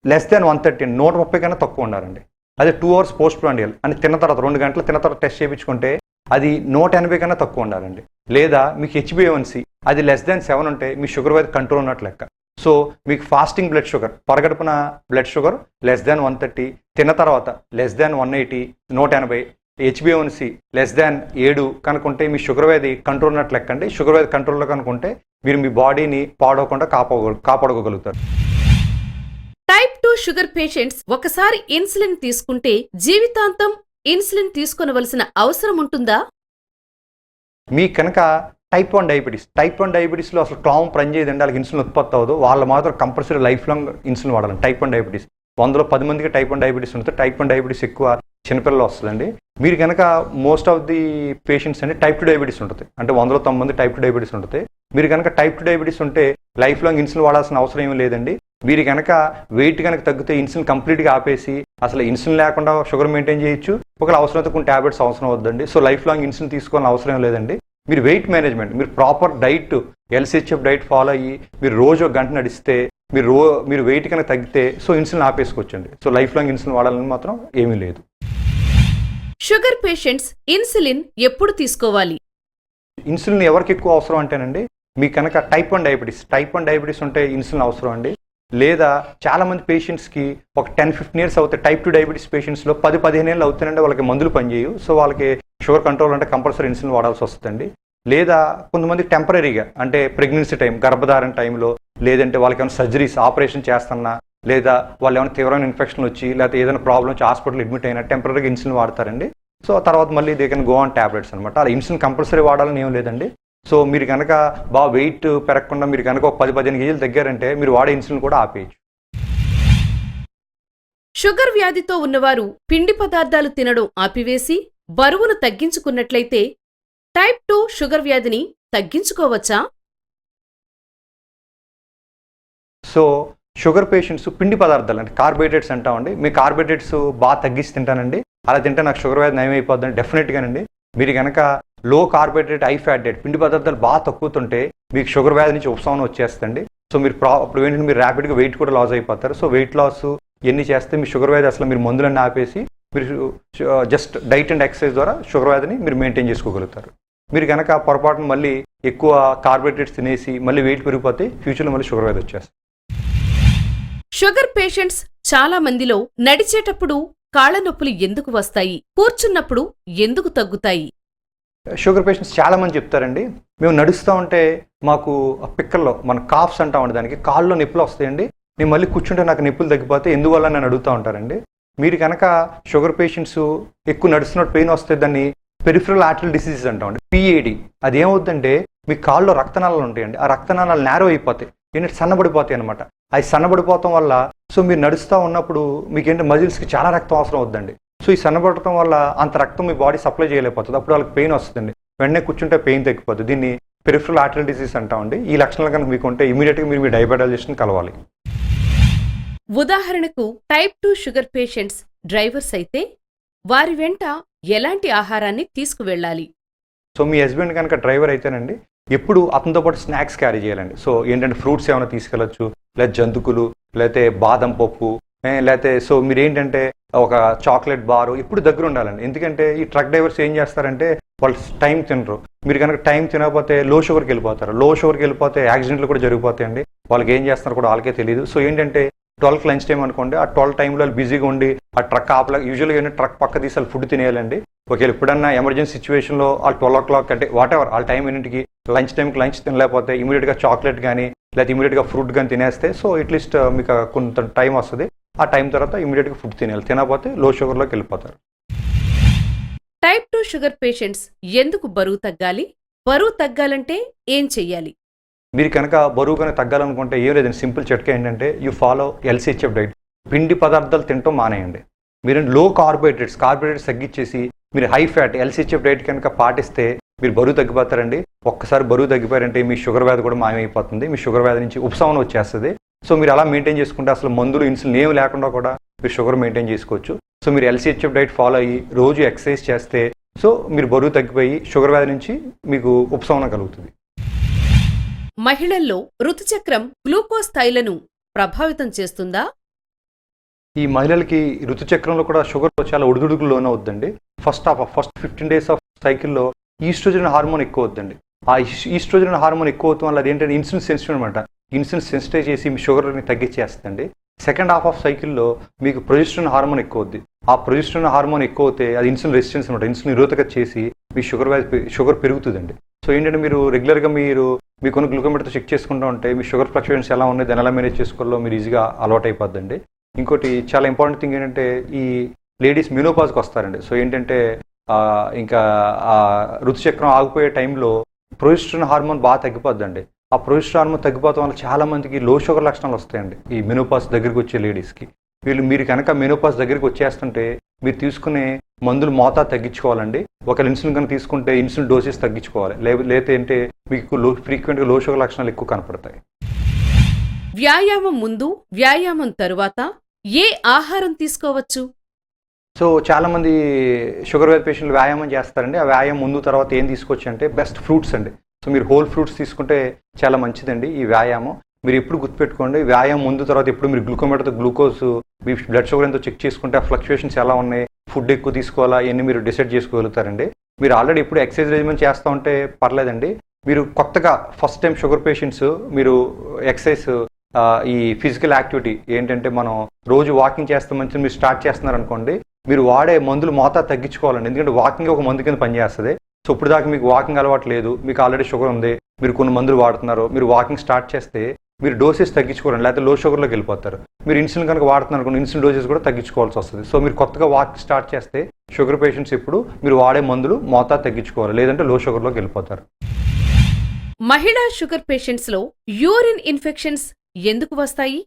లెస్ దాన్ 130, 130 కన్నా తక్కువ ఉండాలండి. అదే 2 hours పోస్ట్ ప్రాండియల్ అని తిన్న తర్వాత 2 గంటలు తిన్న తర్వాత టెస్ట్ చేయించుకుంటే అది 180 కన్నా తక్కువ ఉండాలండి. లేదా మీకు HbA1c అది లెస్ దాన్ 7 ఉంటే మీ షుగర్ వ్యాధి కంట్రోల్ ఉన్నట్లు లెక్క. సో మీకు ఫాస్టింగ్ బ్లడ్ షుగర్, పరగడుపున బ్లడ్ షుగర్ లెస్ దాన్ 130, తిన్న తర్వాత less than 180, 180, HbA1c less than 7 కనుకుంటే మీ షుగర్ వ్యాధి కంట్రోల్ ఉన్నట్లు లెక్కండి. షుగర్ వ్యాధి కంట్రోల్లో కనుకుంటే మీరు మీ బాడీని పాడవకుండా కాపాడుకోగలుగుతారు. టైప్ 2 షుగర్ పేషెంట్స్ ఒకసారి ఇన్సులిన్ తీసుకుంటే జీవితాంతం ఇన్సులిన్ తీసుకొనవలసిన అవసరం ఉంటుందా? మీ కనుక టైప్ 1 డయాబెటీస్లో అసలు క్లామ్ పనిచేయదండి, వాళ్ళకి ఇన్సులిన్ ఉత్పత్తి అవ్వదు. వాళ్ళు మాత్రం కంపల్సరీ లైఫ్ లాంగ్ ఇన్సులిన్ వాడాలి. టైప్ 1 డయాబెటీస్ 100లో 10 మందికి టైప్ 1 డయాబెటీస్ ఉంటుంది. టైప్ 1 డయాబెటీస్ ఎక్కువ చిన్నపిల్లలు వస్తుందండి. మీరు కనుక మోస్ట్ ఆఫ్ ది పేషెంట్స్ అండి టైప్ 2 డయాబెటీస్ ఉంటుంది. అంటే 100లో 9 మంది టైప్ 2 డయాబెటీస్ ఉంటుంది. మీరు కనుక టైప్ 2 డయాబెటీస్ ఉంటే లైఫ్ లాంగ్ ఇన్సులిన్ వాడాల్సిన అవసరం ఏమీ లేదండి. మీరు కనుక వెయిట్ కనుక తగ్గితే ఇన్సులిన్ కంప్లీట్గా ఆపేసి అసలు ఇన్సులిన్ లేకుండా షుగర్ మెయింటైన్ చేయొచ్చు. ఒకవేళ అవసరమైతే కొన్ని టాబ్లెట్స్ అవసరం అవుతుందండి. సో లైఫ్ లాంగ్ ఇన్సులిన్ తీసుకోవాలని అవసరం లేదండి. మీరు వెయిట్ మేనేజ్మెంట్, మీరు proper diet LCHF diet follow అయ్యి మీరు రోజు 1 గంట నడిస్తే మీరు వెయిట్ కనుక తగ్గితే సో ఇన్సులిన్ ఆపేసుకోవచ్చండి. సో లైఫ్ లాంగ్ ఇన్సులిన్ వాడాలని మాత్రం ఏమీ లేదు. షుగర్ పేషెంట్స్ ఇన్సులిన్ ఎప్పుడు తీసుకోవాలి? ఇన్సులిన్ ఎవరికి ఎక్కువ అవసరం అంటేనండి, మీకు కనుక టైప్ 1 డయాబెటీస్ ఉంటే ఇన్సులిన్ అవసరం అండి. లేదా చాలామంది పేషెంట్స్కి ఒక 10-15 years అవుతాయి. టైప్ 2 డయాబెటీస్ పేషెంట్స్లో 10-15 ఏళ్ళు అవుతాయంటే వాళ్ళకి మందులు పనిచేయవు. సో వాళ్ళకి షుగర్ కంట్రోల్ అంటే కంపల్సరీ ఇన్సులిన్ వాడాల్సి వస్తుందండి. లేదా కొంతమంది టెంపరీగా అంటే ప్రెగ్నెన్సీ టైం, గర్భధారణ టైంలో, లేదంటే వాళ్ళకి ఏమైనా సర్జరీస్ ఆపరేషన్ చేస్తున్నా, లేదా వాళ్ళు ఏమైనా తీవ్రమైన ఇన్ఫెక్షన్ వచ్చి లేకపోతే ఏదైనా ప్రాబ్లం వచ్చి హాస్పిటల్ అడ్మిట్ అయినా టెంపరీగా ఇన్సులిన్ వాడతారండి. సో తర్వాత మళ్ళీ they can go on tablets అనమాట. అలా ఇన్సులిన్ కంపల్సరీ వాడాలని ఏం లేదండి. సో మీరు కనుక బాగా వెయిట్ పెరగకుండా మీరు కనుక ఒక 10-15 kgs తగ్గారంటే మీరు వాడే ఇన్సులిన్ కూడా ఆపేయచ్చు. షుగర్ వ్యాధితో ఉన్నవారు పిండి పదార్థాలు తినడం ఆపివేసి బరువును తగ్గించుకున్నట్లయితే టైప్ 2 షుగర్ వ్యాధిని తగ్గించుకోవచ్చా? సో షుగర్ పేషెంట్స్ పిండి పదార్థాలు అంటే కార్బోహైడ్రేట్స్ అంటామండి. మీ కార్బోహైడ్రేట్స్ బాగా తగ్గించి తింటానండి, అలా తింటే నాకు షుగర్ వ్యాధి నయమైపోద్దండి. డెఫినెట్గానండి. మీరు కనుక లో కార్బోహైడ్రేట్, హై ఫ్యాట్ డైట్, పిండి పదార్థాలు బాగా తక్కువతుంటే మీకు షుగర్ వ్యాధి నుంచి ఉపశమనం వచ్చేస్తుంది. సో మీరు అప్పుడు ఏంటంటే మీరు ర్యాపిడ్గా వెయిట్ కూడా లాస్ అయిపోతారు. సో వెయిట్ లాస్ ఎన్ని చేస్తే మీ షుగర్ వ్యాధి అసలు మీరు మందులన్నీ ఆపేసి మీరు జస్ట్ డైట్ అండ్ ఎక్సర్సైజ్ ద్వారా షుగర్ వ్యాధిని మీరు మెయింటైన్ చేసుకోగలుగుతారు. మీరు కనుక పొరపాటున మళ్ళీ ఎక్కువ కార్బోహైడ్రేట్స్ తినేసి మళ్ళీ వెయిట్ పెరిగిపోతే ఫ్యూచర్లో మళ్ళీ షుగర్ వ్యాధి వచ్చేస్తుంది. షుగర్ పేషెంట్స్ చాలా మందిలో నడిచేటప్పుడు కాళ్ల నొప్పులు ఎందుకు వస్తాయి? కూర్చున్నప్పుడు ఎందుకు తగ్గుతాయి? షుగర్ పేషెంట్స్ చాలా మంది చెప్తారండి, మేము నడుస్తూ ఉంటే మాకు పిక్కల్లో మన కాఫ్స్ అంటామండి, దానికి కాళ్ళలో నొప్పులు వస్తాయండి. నేను మళ్ళీ కూర్చుంటే నాకు నొప్పులు తగ్గిపోతే ఎందువల్ల నేను అడుగుతూ ఉంటారండి. మీరు కనుక షుగర్ పేషెంట్స్ ఎక్కువ నడుస్తున్నట్టు పెయిన్ వస్తే దాన్ని పెరిఫరల్ ఆర్టరీ డిసీజెస్ అంటామండి, పిఏడి. అది ఏమవుతుందంటే మీ కాళ్ళలో రక్తనాళాలు ఉంటాయండి, ఆ రక్తనాళాలు నేరో అయిపోతాయి, ఏంటంటే సన్నబడిపోతాయి అనమాట. అవి సన్నబడిపోవటం వల్ల సో మీరు నడుస్తూ ఉన్నప్పుడు మీకేంటి మజిల్స్కి చాలా రక్తం అవసరం అవుతుందండి. సో ఈ సన్నబడటం వల్ల అంత రక్తం మీ బాడీ సప్లై చేయలేకపోతుంది, అప్పుడు వాళ్ళకి పెయిన్ వస్తుందండి. వెంటనే కూర్చుంటే పెయిన్ తగ్గిపోతుంది. దీన్ని పెరిఫరల్ ఆర్టరీ డిసీజ్ అంటామండి. ఈ లక్షణాలు కనుక మీకు ఉంటే ఇమీడియట్గా మీరు మీ డయాబెటాలజిస్ట్ని కలవాలి. ఉదాహరణకు టైప్ 2 షుగర్ పేషెంట్స్ డ్రైవర్స్ అయితే వారి వెంట ఎలాంటి ఆహారాన్ని తీసుకువెళ్ళాలి? సో మీ హస్బెండ్ కనుక డ్రైవర్ అయితేనండి ఎప్పుడు అతనితో పాటు స్నాక్స్ క్యారీ చేయాలండి. సో ఏంటంటే ఫ్రూట్స్ ఏమైనా తీసుకెళ్ళచ్చు, లేదా జంతుకులు, లేకపోతే బాదం పప్పు, లేకపోతే సో మీరు ఏంటంటే ఒక చాక్లెట్ బారు ఎప్పుడు దగ్గర ఉండాలండి. ఎందుకంటే ఈ ట్రక్ డ్రైవర్స్ ఏం చేస్తారంటే వాళ్ళు టైం తినరు. మీరు కనుక టైం తినకపోతే లో షుగర్కి వెళ్ళిపోతారు. లో షుగర్కి వెళ్ళిపోతే యాక్సిడెంట్లు కూడా జరిగిపోతాయండి. వాళ్ళకి ఏం చేస్తారో కూడా వాళ్ళకే తెలియదు. సో ఏంటంటే 12కి లంచ్ టైం అనుకోండి, ఆ 12 టైంలో వాళ్ళు బిజీగా ఉండి ఆ ట్రక్ ఆపలా యూజువల్గా ఏంటంటే ట్రక్ పక్క తీసి వాళ్ళు ఫుడ్ తినేయాలండి. ఒకవేళ ఎప్పుడన్నా ఎమర్జెన్సీ సిచ్యువేషన్లో వాళ్ళు 12 o'clock అంటే వాట్ ఎవర్ వాళ్ళ టైం ఎన్నింటికి లంచ్ టైంకి లంచ్ తినలేకపోతే ఇమీడియట్గా చాక్లెట్ కానీ లేకపోతే ఇమీడియట్గా ఫ్రూట్ కానీ తినేస్తే సో అట్లీస్ట్ మీకు కొంత టైం వస్తుంది. ఆ టైం తర్వాత ఇమీడియట్గా ఫుడ్ తినేయాలి. తినకపోతే లో షుగర్లోకి వెళ్ళిపోతారు. టైప్ 2 షుగర్ పేషెంట్స్ ఎందుకు బరువు తగ్గాలి? బరువు తగ్గాలంటే ఏం చెయ్యాలి? మీరు కనుక బరువు కనుక తగ్గాలనుకుంటే ఏం లేదండి, సింపుల్ చిట్కా ఏంటంటే యూ ఫాలో LCHF డైట్. పిండి పదార్థాలు తినటం మానేయండి. మీరు లో కార్బోహైడ్రేట్స్ తగ్గించేసి మీరు హై ఫ్యాట్ LCHF డైట్ కనుక పాటిస్తే మీరు బరువు తగ్గిపోతారండి. ఒక్కసారి బరువు తగ్గిపోయారంటే మీ షుగర్ వ్యాధి కూడా మాయమైపోతుంది. మీ షుగర్ వ్యాధి నుంచి ఉపశమనం వచ్చేస్తుంది. సో మీరు అలా మెయింటైన్ చేసుకుంటే అసలు మందులు ఇన్సులిన్ ఏమి లేకుండా కూడా మీరు షుగర్ మెయింటైన్ చేసుకోవచ్చు. సో మీరు LCHF డైట్ ఫాలో అయ్యి రోజు ఎక్సర్సైజ్ చేస్తే సో మీరు బరువు తగ్గిపోయి షుగర్ వ్యాధి నుంచి మీకు ఉపశమనం కలుగుతుంది. మహిళల్లో ఋతుచక్రం గ్లూకోజ్ స్థాయిలను ప్రభావితం చేస్తుందా? ఈ మహిళలకి ఋతుచక్రంలో కూడా షుగర్ చాలా ఒడిదుడుకులు లోనవుద్దండి. ఫస్ట్ 15 days ఆఫ్ సైకిల్లో ఈస్ట్రోజన్ హార్మోన్ ఎక్కువ అవుద్దండి. ఆ ఈస్ట్రోజన్ హార్మోన్ ఎక్కువ అవుతాం వల్ల అదేంటంటే ఇన్సులిన్ సెన్సిటివ్ అనమాట. ఇన్సులిన్ సెన్సిటైజ్ చేసి మీ షుగర్ని తగ్గించేస్తుంది. సెకండ్ హాఫ్ ఆఫ్ సైకిల్లో మీకు ప్రొజెస్ట్రాన్ హార్మోన్ ఎక్కువ అవుద్ది. ఆ ప్రొజెస్ట్రాన్ హార్మోన్ ఎక్కువ అవుతే అది ఇన్సులిన్ రెసిస్టెన్స్ అనమాట. ఇన్సులిన్ నిరోధకత చేసి మీ షుగర్ పెరుగుతుందండి. సో ఏంటంటే మీరు రెగ్యులర్గా మీకున్న గ్లూకోమీటర్తో చెక్ చేసుకుంటూ ఉంటే మీ షుగర్ ఫ్లక్చుయేషన్స్ ఎలా ఉన్నాయి, దాన్ని ఎలా మేనేజ్ చేసుకోవాలో మీరు ఈజీగా అలవాటు అయిపోద్దండి. ఇంకోటి చాలా ఇంపార్టెంట్ థింగ్ ఏంటంటే ఈ లేడీస్ మెనోపాజ్కి వస్తారండి. సో ఏంటంటే ఇంకా ఆ ఋతుచక్రం ఆగిపోయే టైంలో ప్రొజెస్ట్రాన్ హార్మోన్ బాగా తగ్గిపోద్దండి. ఆ ప్రొజెస్ట్రాన్ హార్మోన్ తగ్గిపోవడం వల్ల చాలా మందికి లో షుగర్ లక్షణాలు వస్తాయండి ఈ మెనోపాజ్ దగ్గరికి వచ్చే లేడీస్కి. మీరు కనుక మెనోపాజ్ దగ్గరికి వచ్చేస్తుంటే మీరు తీసుకునే మందులు మోతాదు తగ్గించుకోవాలండి. ఒకవేళ ఇన్సులిన్ కనుక తీసుకుంటే ఇన్సులిన్ డోసెస్ తగ్గించుకోవాలి. లేకపోతే అంటే మీకు ఫ్రీక్వెంట్గా లో షుగర్ లక్షణాలు ఎక్కువ కనపడతాయి. వ్యాయామం ముందు, వ్యాయామం తరువాత ఏ ఆహారం తీసుకోవచ్చు? సో చాలామంది షుగర్ వ్యాధి పేషెంట్లు వ్యాయామం చేస్తారండి. ఆ వ్యాయామం ముందు తర్వాత ఏం తీసుకోవచ్చు అంటే బెస్ట్ ఫ్రూట్స్ అండి. సో మీరు హోల్ ఫ్రూట్స్ తీసుకుంటే చాలా మంచిదండి ఈ వ్యాయామం. మీరు ఎప్పుడు గుర్తుపెట్టుకోండి, వ్యాయామం ముందు తర్వాత ఎప్పుడు మీరు గ్లూకోమీటర్తో గ్లూకోజ్ మీ బ్లడ్ షుగర్ ఎంతో చెక్ చేసుకుంటే ఆ ఫ్లక్చుయేషన్స్ ఎలా ఉన్నాయి, ఫుడ్ ఎక్కువ తీసుకోవాలా ఇవన్నీ మీరు డిసైడ్ చేసుకోగలుగుతారండి. మీరు ఆల్రెడీ ఎప్పుడు ఎక్సర్సైజ్ రెజిమెంట్ చేస్తూ ఉంటే పర్లేదండి. మీరు కొత్తగా ఫస్ట్ టైం షుగర్ పేషెంట్స్ మీరు ఎక్సర్సైజ్ ఈ ఫిజికల్ యాక్టివిటీ ఏంటంటే మనం రోజు వాకింగ్ చేస్తే మంచిది మీరు స్టార్ట్ చేస్తున్నారు అనుకోండి, మీరు వాడే మందులు మోతాదు తగ్గించుకోవాలండి. ఎందుకంటే వాకింగ్ ఒక మందు కింద పనిచేస్తుంది. సో ఇప్పుడు దాకా మీకు వాకింగ్ అలవాటు లేదు, మీకు ఆల్రెడీ షుగర్ ఉంది, మీరు కొన్ని మందులు వాడుతున్నారు, మీరు వాకింగ్ స్టార్ట్ చేస్తే మీరు డోసెస్ తగ్గించుకోరండి, లేకపోతే లో షుగర్లోకి వెళ్ళిపోతారు. మీరు ఇన్సులిన్ కనుక వాడుతున్నారు అనుకోండి, ఇన్సులిన్ డోసెస్ కూడా తగ్గించుకోవాల్సి వస్తుంది. సో మీరు కొత్తగా వాకింగ్ స్టార్ట్ చేస్తే షుగర్ పేషెంట్స్ ఇప్పుడు మీరు వాడే మందులు మోతాదు తగ్గించుకోవాలి, లేదంటే లో షుగర్లోకి వెళ్ళిపోతారు. మహిళా షుగర్ పేషెంట్స్లో యూరిన్ ఇన్ఫెక్షన్స్ ఎందుకు వస్తాయి?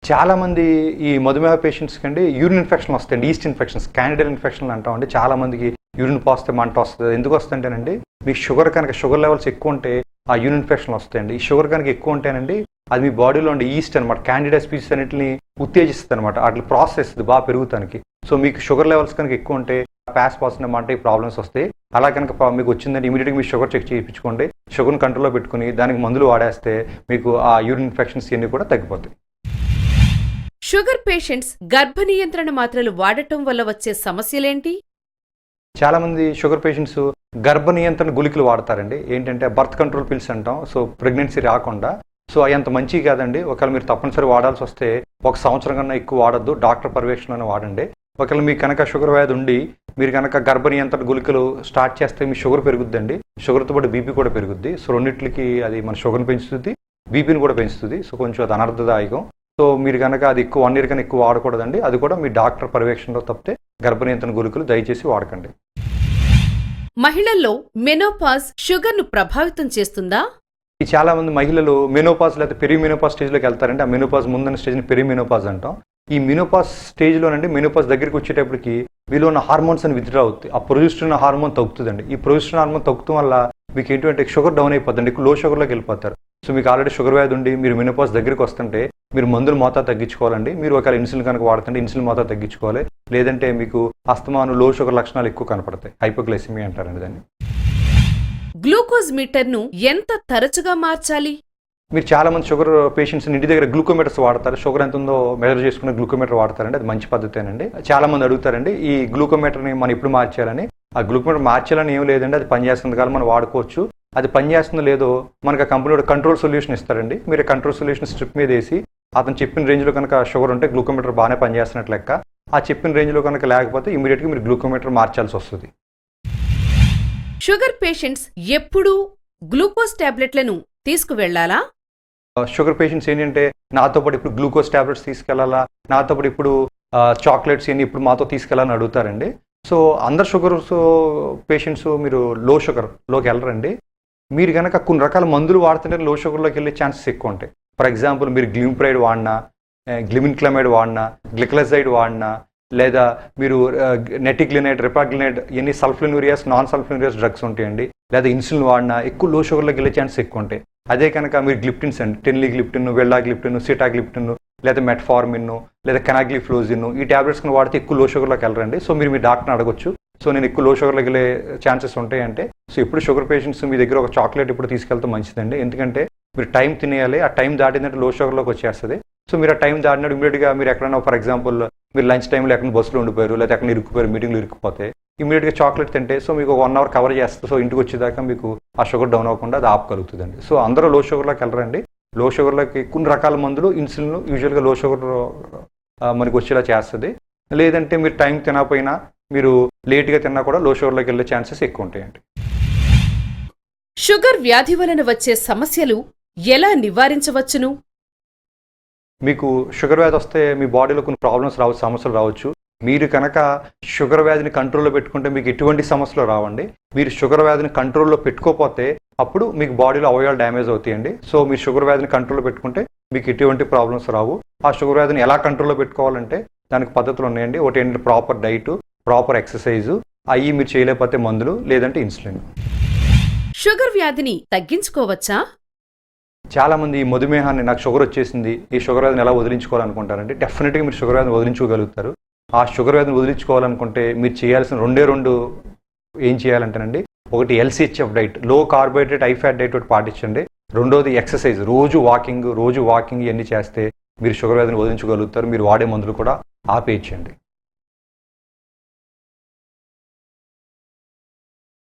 చాలా మంది ఈ మధుమేహ పేషెంట్స్ కండి యూరిన్ ఇన్ఫెక్షన్ వస్తాయండి. ఈస్ట్ ఇన్ఫెక్షన్స్, క్యాండిడల్ ఇన్ఫెక్షన్ అంటామండి. చాలా మందికి యూరిన్ పోస్తే మంట వస్తుంది. ఎందుకు వస్తుంటేనండి మీ షుగర్ లెవెల్స్ ఎక్కువ ఉంటే ఆ యూరిన్ ఇన్ఫెక్షన్ వస్తాయండి. ఈ షుగర్ కనుక ఎక్కువ ఉంటేనండి అది మీ బాడీలో ఉండే ఈస్ట్ అనమాట, క్యాండిడా స్పీసీస్ అన్నింటిని ఉత్తేజిస్తుంది అనమాట, అట్లా ప్రాసెస్ చేస్తుంది బాగా పెరుగుతానికి. సో మీకు షుగర్ లెవెల్స్ కనుక ఎక్కువ ఉంటే ప్యాస్ పాసిన మంట ఈ ప్రాబ్లమ్స్ వస్తాయి. అలా కనుక మీకు వచ్చిందంటే ఇమీడియట్గా మీ షుగర్ చెక్ చేయించుకోండి. షుగర్ని కంట్రోల్లో పెట్టుకుని దానికి మందులు వాడేస్తే మీకు ఆ యూరిన్ ఇన్ఫెక్షన్స్ ఇవన్నీ కూడా తగ్గిపోతాయి. షుగర్ పేషెంట్స్ గర్భ నియంత్రణ మాత్రలు వాడటం వల్ల వచ్చే సమస్యలేంటి? చాలా మంది షుగర్ పేషెంట్స్ గర్భ నియంత్రణ గుళికలు వాడతారండి. ఏంటంటే బర్త్ కంట్రోల్ పిల్స్ అంటాం. సో ప్రెగ్నెన్సీ రాకుండా. సో అవి అంత మంచివి కాదండి. ఒకవేళ మీరు తప్పనిసరి వాడాల్సి వస్తే 1 సంవత్సరం కన్నా ఎక్కువ వాడద్దు, డాక్టర్ పర్యవేక్షణలోనే వాడండి. ఒకవేళ మీకు కనుక షుగర్ వ్యాధి ఉండి మీరు కనుక గర్భ నియంత్రణ గుళికలు స్టార్ట్ చేస్తే మీ షుగర్ పెరుగుద్దండి, షుగర్తో పాటు బీపీ కూడా పెరుగుద్ది. సో రెండింటికి అది మన షుగర్ని పెంచుతుంది, బీపీని కూడా పెంచుతుంది. సో కొంచెం అది అనర్థదాయకం. సో మీరు కనుక అది ఎక్కువ 1 year కన్నా ఎక్కువ వాడకూడదండి. అది కూడా మీ డాక్టర్ పర్యవేక్షణలో తప్పితే గర్భనియంత్రణ గుళికలు దయచేసి వాడకండి. మహిళల్లో మెనోపాజ్ షుగర్ను ప్రభావితం చేస్తుందా? ఈ చాలా మంది మహిళలు మెనోపాజ్ లేదా పెరిమినోపాజ్ స్టేజ్లోకి వెళ్తారంటే ఆ మెనోపాజ్ ముందన్న స్టేజ్ని పెరిమినోపాజ్ అంటాం. ఈ మెనోపాజ్ స్టేజ్లోనండి మెనోపాజ్ దగ్గరికి వచ్చేటప్పటికి వీళ్ళు ఉన్న హార్మోన్స్ అని విత్డ్రా అవుతాయి. ఆ ప్రొజెస్టెరాన్ హార్మోన్ తగ్గుతుందండి. ఈ ప్రొజెస్టెరాన్ హార్మోన్ తగ్గుతాం వల్ల మీకు ఏంటంటే షుగర్ డౌన్ అయిపోతుందండి. లో షుగర్లోకి వెళ్ళిపోతారు. సో మీకు ఆల్రెడీ షుగర్ వ్యాధి ఉండి మీరు మెనోపాజ్ దగ్గరికి వస్తుంటే మీరు మందులు మోతాదు తగ్గించుకోవాలండి. మీరు ఒకవేళ ఇన్సులిన్ కనుక వాడుతుంటే ఇన్సులిన్ మోతాదు తగ్గించుకోవాలి. లేదంటే మీకు అస్తమాను లో షుగర్ లక్షణాలు ఎక్కువ కనపడతాయి. హైపోగ్లైసిమియా అంటారండి దాన్ని. గ్లూకోజ్ మీటర్ను ఎంత తరచుగా మార్చాలి? మీరు చాలా మంది షుగర్ పేషెంట్స్ ఇంటి దగ్గర గ్లూకోమీటర్స్ వాడతారు. షుగర్ ఎంత ఉందో మెజర్ చేసుకునే గ్లూకోమీటర్ వాడతారండి. అది మంచి పద్ధతేనండి. చాలా మంది అడుగుతారండి ఈ గ్లూకోమీటర్ని మనం ఎప్పుడు మార్చాలని. ఆ గ్లూకోమీటర్ మార్చాలని ఏం లేదండి. అది పనిచేస్తుంది కాదు, మనం వాడుకోవచ్చు. అది పనిచేస్తుందో లేదో మనకు ఆ కంపెనీ కంట్రోల్ సొల్యూషన్ ఇస్తారండి. మీరు కంట్రోల్ సొల్యూషన్ స్ట్రిప్ మీద వేసి అతను చెప్పిన రేంజ్లో కనుక షుగర్ ఉంటే గ్లూకోమీటర్ బాగానే పనిచేస్తున్నట్లు లెక్క. ఆ చెప్పిన రేంజ్లో కనుక లేకపోతే ఇమీడియట్గా మీరు గ్లూకోమీటర్ మార్చాల్సి వస్తుంది. షుగర్ పేషెంట్స్ ఎప్పుడూ గ్లూకోజ్ టాబ్లెట్లను తీసుకువెళ్లాలా? షుగర్ పేషెంట్స్ ఏంటంటే నాతో పాటు ఇప్పుడు గ్లూకోజ్ టాబ్లెట్స్ తీసుకెళ్లాలా, నాతో పాటు ఇప్పుడు చాక్లెట్స్ ఇవన్నీ ఇప్పుడు మాతో తీసుకెళ్లాలని అడుగుతారండి. సో అందరు షుగర్స్ పేషెంట్స్ మీరు లో షుగర్లోకి వెళ్ళరండి. మీరు కనుక కొన్ని రకాల మందులు వాడుతుంటే లో షుగర్లోకి వెళ్ళే ఛాన్సెస్ ఎక్కువ ఉంటాయి. ఫర్ ఎగ్జాంపుల్ మీరు గ్లింప్రైడ్ వాడినా, గ్లిమిన్క్లమైడ్ వాడినా, గ్లికలజైడ్ వాడినా, లేదా మీరు నెటిక్లినైడ్, రిపాగ్లినైడ్ ఇవన్నీ సల్ఫ్లినూరియాస్, నాన్ సల్ఫ్లినూరియాస్ డ్రగ్స్ ఉంటాయండి. లేదా ఇన్సులిన్ వాడినా ఎక్కువ లో షుగర్లోకి వెళ్ళే ఛాన్సెస్ ఎక్కువ ఉంటాయి. అదే కనుక మీరు గ్లిప్టిన్స్ అండి, టెన్లీగ్లిప్టిన్, వెల్లాగ్లిప్టిన్, సిటాగ్లిప్టిన్, లేదా మెట్ఫార్మిన్, లేదా కెనాగ్లిఫ్లోజిన్ ఈ టాబ్లెట్స్ని వాడితే ఎక్కువ లో షుగర్లోకి వెళ్ళరండి. సో మీరు మీ డాక్టర్ని అడగొచ్చు. సో నేను ఎక్కువ లో షుగర్లోకి వెళ్ళే ఛాన్సెస్ ఉంటాయంటే. సో ఇప్పుడు షుగర్ పేషెంట్స్ మీ దగ్గర ఒక చాక్లెట్ ఇప్పుడు తీసుకెళ్తే మంచిదండి. ఎందుకంటే మీరు టైం తినేయాలి. ఆ టైం దాటిందంటే లో షుగర్లోకి వచ్చేస్తుంది. సో మీరు ఆ టైం దాటినప్పుడు ఇమీడియట్గా మీరు ఎక్కడైనా ఫర్ ఎగ్జాంపుల్ మీరు లంచ్ టైంలో ఎక్కడ బస్సులో ఉండిపోయారు, లేదా ఎక్కడ ఇరుక్కుపోయారు, మీటింగ్లో ఇరుక్కుపోతే ఇమీడియట్గా చాక్లెట్ తింటే సో మీకు 1 hour కవర్ చేస్తుంది. సో ఇంటికి వచ్చేదాకా మీకు ఆ షుగర్ డౌన్ అవ్వకుండా అది ఆపగలుగుతుందండి. సో అందరూ లో షుగర్లోకి వెళ్ళరండి. లో షుగర్లోకి కొన్ని రకాల మందులు ఇన్సులిన్ యూజువల్గా లో షుగర్ మనకి వచ్చేలా చేస్తుంది. లేదంటే మీరు టైం తినకపోయినా మీరు లేట్గా తిన్నా కూడా లో షుగర్లోకి వెళ్ళే ఛాన్సెస్ ఎక్కువ ఉంటాయండి. షుగర్ వ్యాధి వలన వచ్చే సమస్యలు ఎలా నివారించవచ్చును? మీకు షుగర్ వ్యాధి వస్తే మీ బాడీలో కొన్ని ప్రాబ్లమ్స్ రావచ్చు, సమస్యలు రావచ్చు. మీరు కనుక షుగర్ వ్యాధిని కంట్రోల్లో పెట్టుకుంటే మీకు ఎటువంటి సమస్యలు రావండి. మీరు షుగర్ వ్యాధిని కంట్రోల్లో పెట్టుకోకపోతే అప్పుడు మీకు బాడీలో అవయవాలు డ్యామేజ్ అవుతాయండి. సో మీరు షుగర్ వ్యాధిని కంట్రోల్లో పెట్టుకుంటే మీకు ఎటువంటి ప్రాబ్లమ్స్ రావు. ఆ షుగర్ వ్యాధిని ఎలా కంట్రోల్లో పెట్టుకోవాలంటే దానికి పద్ధతులు ఉన్నాయండి. ఒకటి ఏంటంటే ప్రాపర్ డైట్, ప్రాపర్ ఎక్సర్సైజు, అవి మీరు చేయలేకపోతే మందులు, లేదంటే ఇన్సులిన్. షుగర్ వ్యాధిని తగ్గించుకోవచ్చా? చాలా మంది ఈ మధుమేహాన్ని నాకు షుగర్ వచ్చేసింది, ఈ షుగర్ వ్యాధిని ఎలా వదిలించుకోవాలనుకుంటారంటే డెఫినెట్గా మీరు షుగర్ వ్యాధిని వదిలించుకోగలుగుతారు. ఆ షుగర్ వ్యాధిని వదిలించుకోవాలనుకుంటే మీరు చేయాల్సిన 2 ఏం చేయాలంటేనండి, ఒకటి LCHF డైట్, లో కార్బోహైడ్రేట్ హై ఫ్యాట్ డైట్ ఒకటి పాటించండి. రెండోది ఎక్సర్సైజ్, రోజు వాకింగ్ ఇవన్నీ చేస్తే మీరు షుగర్ వ్యాధిని వదిలించుకోగలుగుతారు. మీరు వాడే మందులు కూడా ఆపేయించండి.